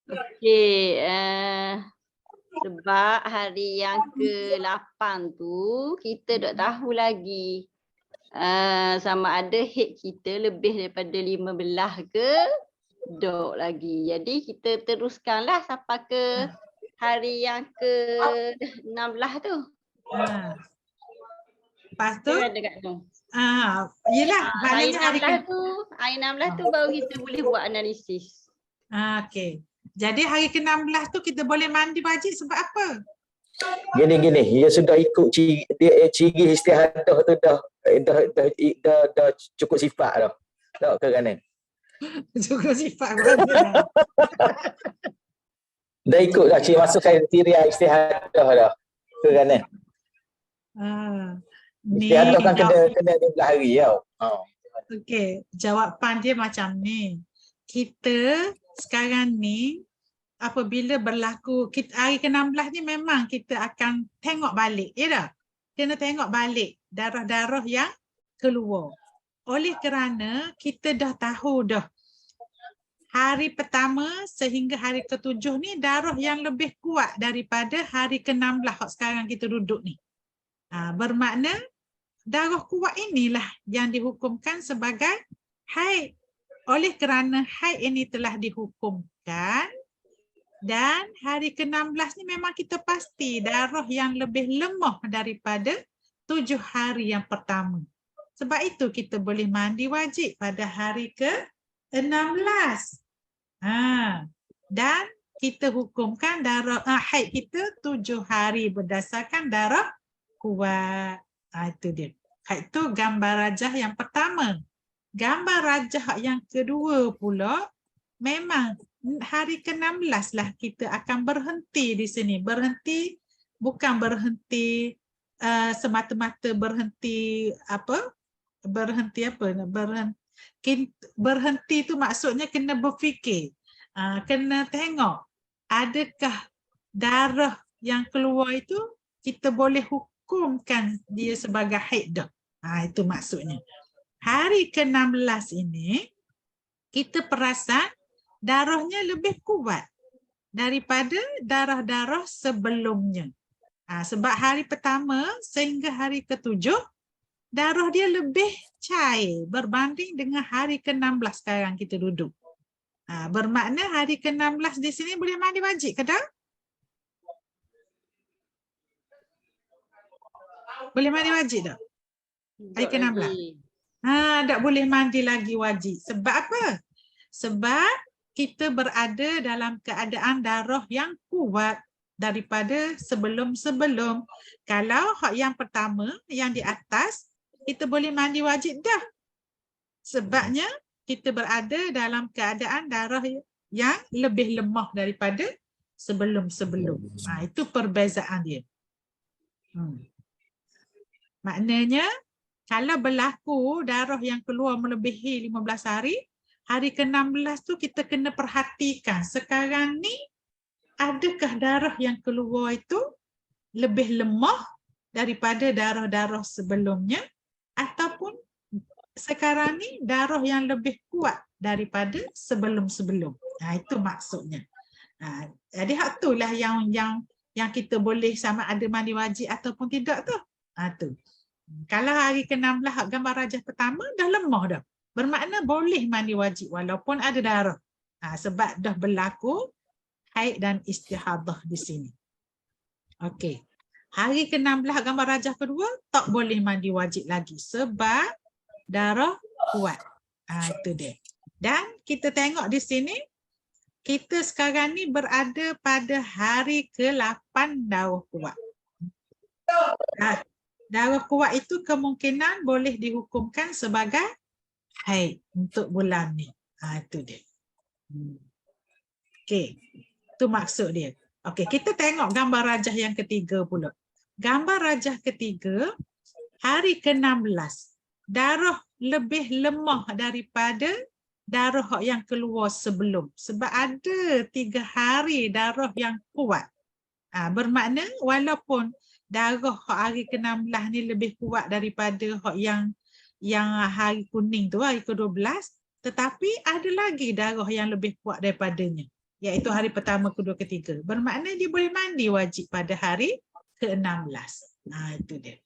Okey, sebab hari yang ke-8 tu kita tak tahu lagi sama ada haid kita lebih daripada 15 ke dok lagi. Jadi kita teruskanlah sampai ke hari yang ke-16 tu. Lepas tu? Ada Kak Anu. Yelah, hari 16 tu baru kita boleh buat analisis. Okey. Jadi hari ke-16 tu kita boleh mandi wajib sebab apa? Gini, dia sudah ikut ciri istihadah tu dah cukup sifat dah. Tak ke kan? Cukup sifat mana? Dah ikut dah ciri masuk kriteria istihadah dah. Ke kan? Istihadah kan kena 12 hari tau. Okey, jawapan dia macam ni. Kita sekarang ni apabila berlaku hari ke-16 ni memang kita akan tengok balik, ya tak? Kena tengok balik darah-darah yang keluar. Oleh kerana kita dah tahu dah hari pertama sehingga hari ke-7 ni darah yang lebih kuat daripada hari ke-16 sekarang kita duduk ni. Bermakna darah kuat inilah yang dihukumkan sebagai haid. Oleh kerana haid ini telah dihukumkan dan hari ke-16 ni memang kita pasti darah yang lebih lemah daripada 7 hari yang pertama. Sebab itu kita boleh mandi wajib pada hari ke-16. Dan kita hukumkan darah haid kita 7 hari berdasarkan darah kuat. Itu dia. Haid itu gambar rajah yang pertama. Gambar rajah yang kedua pula, memang hari ke-16 lah kita akan berhenti di sini. Berhenti bukan berhenti semata-mata berhenti apa? Berhenti tu maksudnya kena berfikir. Kena tengok adakah darah yang keluar itu kita boleh hukumkan dia sebagai haid dah. Itu maksudnya. Hari ke-16 ini kita perasan darahnya lebih kuat daripada darah-darah sebelumnya. Sebab hari pertama sehingga hari ke-7 darah dia lebih cair berbanding dengan hari ke-16 sekarang kita duduk. Bermakna hari ke-16 di sini boleh mandi wajib ke tak? Boleh mandi wajib tak? Hari ke-16. Tak boleh mandi lagi wajib. Sebab apa? Sebab kita berada dalam keadaan darah yang kuat daripada sebelum-sebelum. Kalau yang pertama, yang di atas, kita boleh mandi wajib dah. Sebabnya kita berada dalam keadaan darah yang lebih lemah daripada sebelum-sebelum. Itu perbezaan dia. Maknanya kalau berlaku darah yang keluar melebihi 15 hari, hari ke-16 tu kita kena perhatikan sekarang ni adakah darah yang keluar itu lebih lemah daripada darah-darah sebelumnya ataupun sekarang ni darah yang lebih kuat daripada sebelum-sebelum. Itu maksudnya. Jadi hak itulah yang kita boleh sama ada mandi wajib ataupun tidak tu. Tu. Kalau hari ke-16 hak gambar rajah pertama dah lemah dah. Bermakna boleh mandi wajib walaupun ada darah. Sebab dah berlaku haid dan istihadah di sini. Okey. Hari ke-16 gambar rajah kedua tak boleh mandi wajib lagi sebab darah kuat. Itu dia. Dan kita tengok di sini kita sekarang ni berada pada hari ke-8 darah kuat. Darah kuat itu kemungkinan boleh dihukumkan sebagai haid untuk bulan ni. Itu dia. Okey. Itu maksud dia. Okey, kita tengok gambar rajah yang ketiga pula. Gambar rajah ketiga, hari ke-16. Darah lebih lemah daripada darah yang keluar sebelum. Sebab ada 3 hari darah yang kuat. Bermakna walaupun darah hari ke-16 ni lebih kuat daripada yang hari kuning tu, hari ke-12, tetapi ada lagi darah yang lebih kuat daripadanya, iaitu hari pertama, kedua, ketiga. Bermakna dia boleh mandi wajib pada hari ke-16. Itu dia.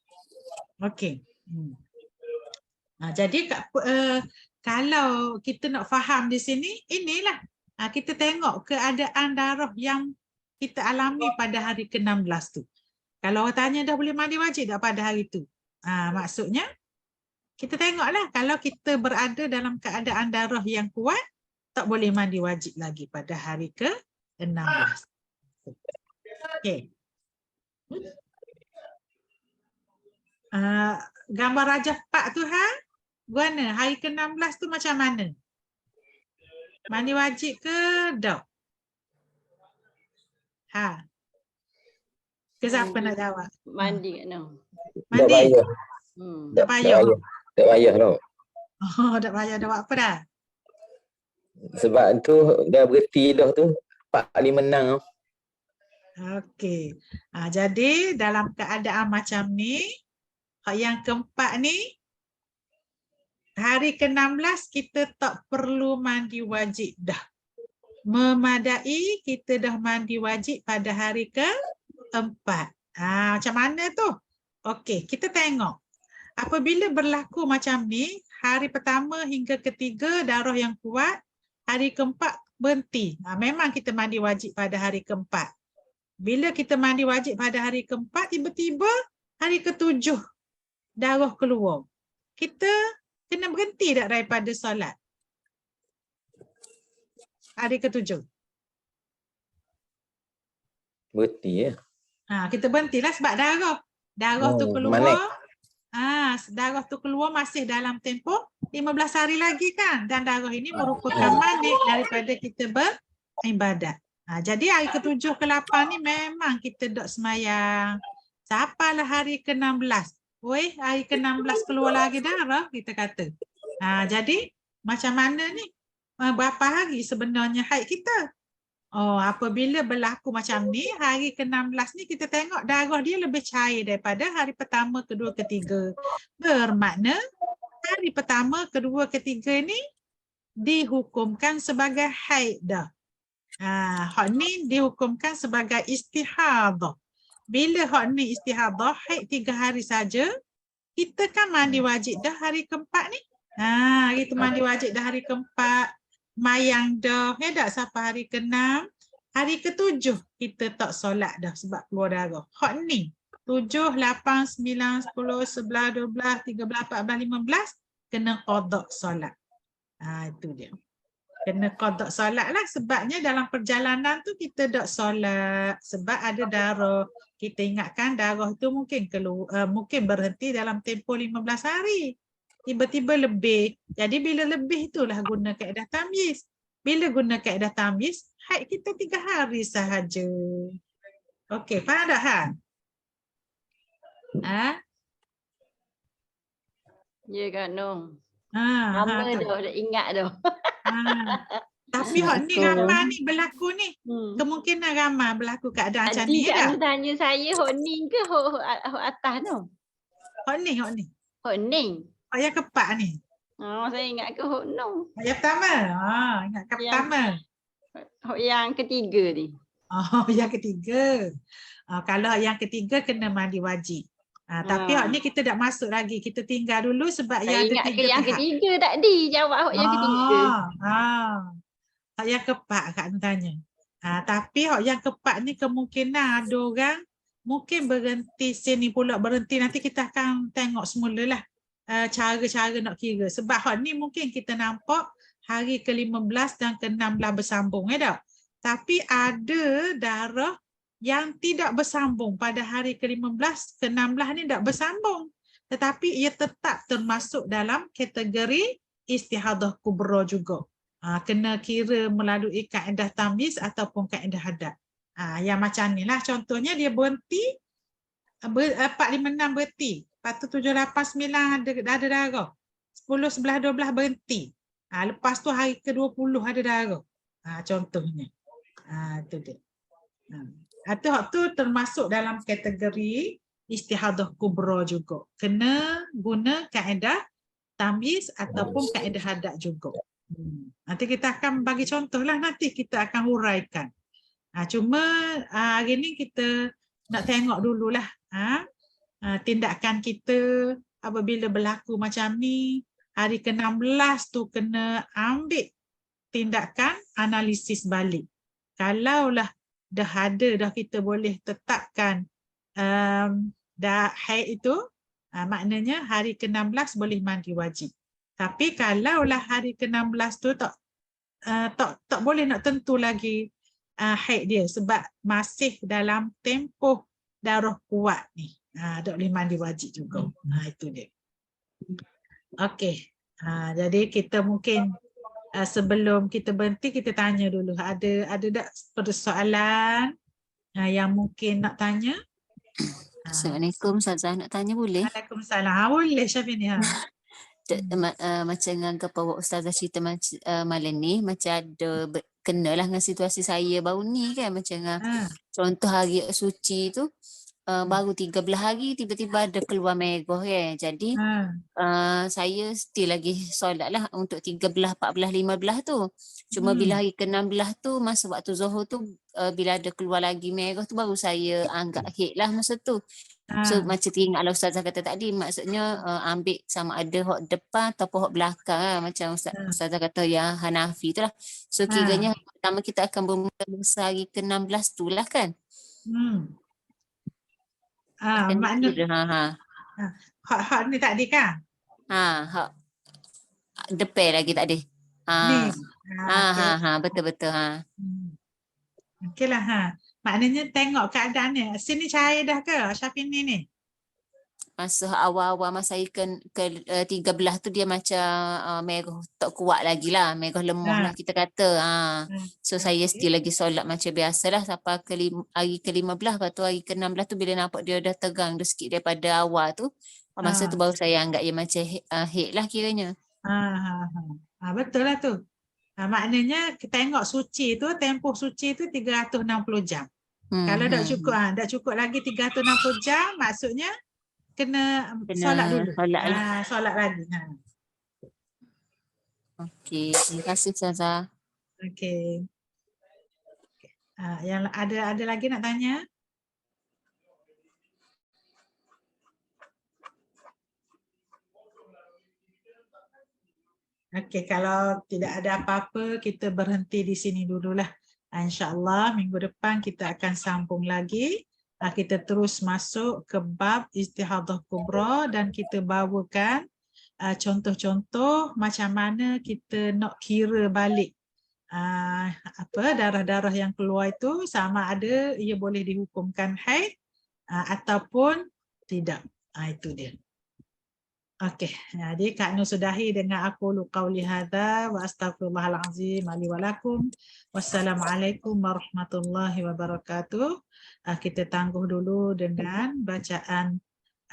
Okey. Jadi kalau kita nak faham di sini, inilah kita tengok keadaan darah yang kita alami pada hari ke-16 tu. Kalau orang tanya dah boleh mandi wajib tak pada hari tu? Maksudnya kita tengoklah kalau kita berada dalam keadaan darah yang kuat, tak boleh mandi wajib lagi pada hari ke-16. Okey. Gambar rajah 4 tu Guana, hari ke-16 tu macam mana? Mandi wajib ke tak? Ke siapa nak jawab? Mandi kat no. Tak Mandi? payah. Tak payah. Tak payah tau. Tak payah dah buat apa dah? Sebab tu dah berhenti dah tu. 4-5 menang. Okey. Jadi dalam keadaan macam ni, yang keempat ni, hari ke-16 kita tak perlu mandi wajib dah. Memadai kita dah mandi wajib pada hari ke-4. Macam mana tu? Okey, kita tengok. Apabila berlaku macam ni, hari pertama hingga ketiga darah yang kuat, hari keempat berhenti. Memang kita mandi wajib pada hari keempat. Bila kita mandi wajib pada hari keempat, tiba-tiba hari ketujuh darah keluar. Kita kena berhenti tak daripada solat? Hari ketujuh. Berhenti ya. Kita berhentilah sebab darah tu keluar. Darah tu keluar masih dalam tempoh 15 hari lagi kan. Dan darah ini merupakan manik daripada kita beribadat. Jadi hari ke-7 ke-8 ni memang kita dok semayang. Sampailah hari ke-16. Hari ke-16 keluar lagi darah, kita kata. Jadi macam mana ni? Berapa hari sebenarnya haid kita? Apabila berlaku macam ni, hari ke-16 ni kita tengok darah dia lebih cair daripada hari pertama, kedua, ketiga. Bermakna hari pertama, kedua, ketiga ni dihukumkan sebagai haid dah. Hak ni dihukumkan sebagai istihadah. Bila hak ni istihadah, haid 3 hari saja, kita kan mandi wajib dah hari keempat ni. Kita mandi wajib dah hari keempat. Mayang dah, tak sampai hari ke-6. Hari ke-7 kita tak solat dah sebab keluar darah. Hak ni 7, 8, 9, 10, 11, 12, 13, 14, 15 kena qada solat. Itu dia. Kena qada solat lah sebabnya dalam perjalanan tu kita tak solat sebab ada darah. Kita ingatkan darah tu mungkin berhenti dalam tempoh 15 hari. tiba-tiba lebih. Jadi bila lebih itulah guna kaedah tamyiz. Bila guna kaedah tamyiz, haid kita 3 hari sahaja. Okey, faham tak Han? Ya Kak Nong. Ha, Lama tu. dah ingat dah. Tapi hak ni ramai ni berlaku ni. Kemungkinan ramai berlaku keadaan macam Tadi ni Kak dah. Nong tanya saya hok ning ke hok atas tu? Hak ni. Hok ning. Hak yang keempat ni. Oh, saya ingat ke hok Nong. Hak yang pertama. Ingat ke pertama. Hok yang ketiga ni. Yang ketiga. Kalau yang ketiga kena mandi wajib. Tapi hak ni kita tak masuk lagi. Kita tinggal dulu sebab Saya yang ada ingat ke 3 yang tahap. ketiga tadi. Jawab hok yang ketiga. Hak yang keempat Kak Nur tanya. Tapi hak yang keempat ni kemungkinan ada orang mungkin berhenti sini pula berhenti. Nanti kita akan tengok semulalah cara-cara nak kira. Sebab hak ni mungkin kita nampak hari ke-15 dan ke-16 bersambung tak? Tapi ada darah yang tidak bersambung pada hari ke-15, ke-16 ni tak bersambung. Tetapi ia tetap termasuk dalam kategori istihadah kubra juga. Kena kira melalui kaedah tamyiz ataupun kaedah hadad. Yang macam ni lah. Contohnya dia berhenti, 4, 5, 6 berhenti. Lepas tu 7, 8, 9 ada darah. 10, 11, 12 berhenti. Lepas tu hari ke-20 ada darah. Contohnya. Itu dia. Itu termasuk dalam kategori istihadah kubra juga. Kena guna kaedah tamyiz ataupun kaedah hadad juga. Nanti kita akan bagi contoh lah, nanti kita akan huraikan. Cuma hari ni kita nak tengok dululah tindakan kita apabila berlaku macam ni. Hari ke-16 tu kena ambil tindakan analisis balik. Kalaulah dah ada, dah kita boleh tetapkan dah haid itu, maknanya hari ke-16 boleh mandi wajib. Tapi kalaulah hari ke-16 tu tak boleh nak tentu lagi haid dia sebab masih dalam tempoh darah kuat ni. Tak boleh mandi wajib juga. Itu dia. Okey. Jadi kita mungkin sebelum kita berhenti kita tanya dulu ada tak persoalan yang mungkin nak tanya? Assalamualaikum Ustazah, nak tanya boleh? Waalaikumsalam. Boleh Syafini. Macam anggap awak Ustazah cerita malam ni macam ada kenalah dengan situasi saya baru ni kan, macam contoh hari suci tu baru 13 hari tiba-tiba ada keluar merah kan. Jadi saya still lagi solat lah untuk 13, 14, 15 tu. Cuma bila hari ke-16 tu masa waktu Zuhur tu bila ada keluar lagi merah tu baru saya anggap haid lah masa tu. So macam teringatlah Ustazah kata tadi, maksudnya ambil sama ada hak depan ataupun hak belakang lah. Macam Ustazah kata yang Hanafi tu lah. So kiranya pertama kita akan bermula hari ke-16 tu lah kan. Makna hak ni tak ada kan? Hak depan lagi tak ada. Betul-betul. Okeylah. Maknanya tengok keadaan ni. Sini cair dah ke Syafini ni? Masa awal-awal masa saya ke-13 tu dia macam merah tak kuat lagi lah. Merah lemah lah kita kata. So saya still lagi solat macam biasalah sampai hari ke-15. Lepas tu hari ke-16 tu bila nampak dia dah tegang dah sikit daripada awal tu. Masa tu baru saya anggap dia macam haid lah kiranya. Betul lah tu. Maknanya kita tengok suci tu, tempoh suci tu 360 jam. Kalau tak cukup lagi 360 jam, maksudnya kena solat dulu. Solat lagi. Okey, terima kasih Ustazah. Okey. Yang ada lagi nak tanya? Okey, kalau tidak ada apa-apa, kita berhenti di sini dululah. InsyaAllah minggu depan kita akan sambung lagi. Kita terus masuk ke bab istihadah kubra dan kita bawakan contoh-contoh macam mana kita nak kira balik darah-darah yang keluar itu, sama ada ia boleh dihukumkan haid ataupun tidak. Itu dia. Okey, jadi Kak Nur sudahi dengan aku qauli hadza wa astaghfirullahal azim li wa lakum. Wassalamualaikum warahmatullahi wabarakatuh. Kita tangguh dulu dengan bacaan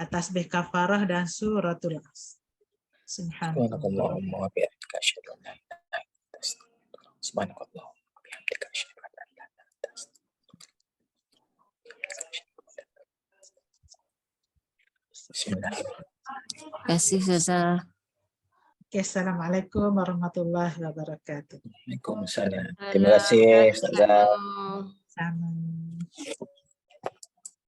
tasbih kafarah dan suratul As. Subhanallah. Subhanakallahumma wa bihamdika asyhadu an la ilaha illa anta astaghfiruka wa atubu ilaik. Subhanakallahumma wa bihamdika asyhadu an la ilaha illa anta astaghfiruka wa atubu ilaik. Bismillahirrahmanirrahim. Terima kasih Ustazah. Okay, Assalamualaikum warahmatullahi wabarakatuh. Waalaikumsalam. Terima kasih Ustazah. Assalamualaikum. Sama.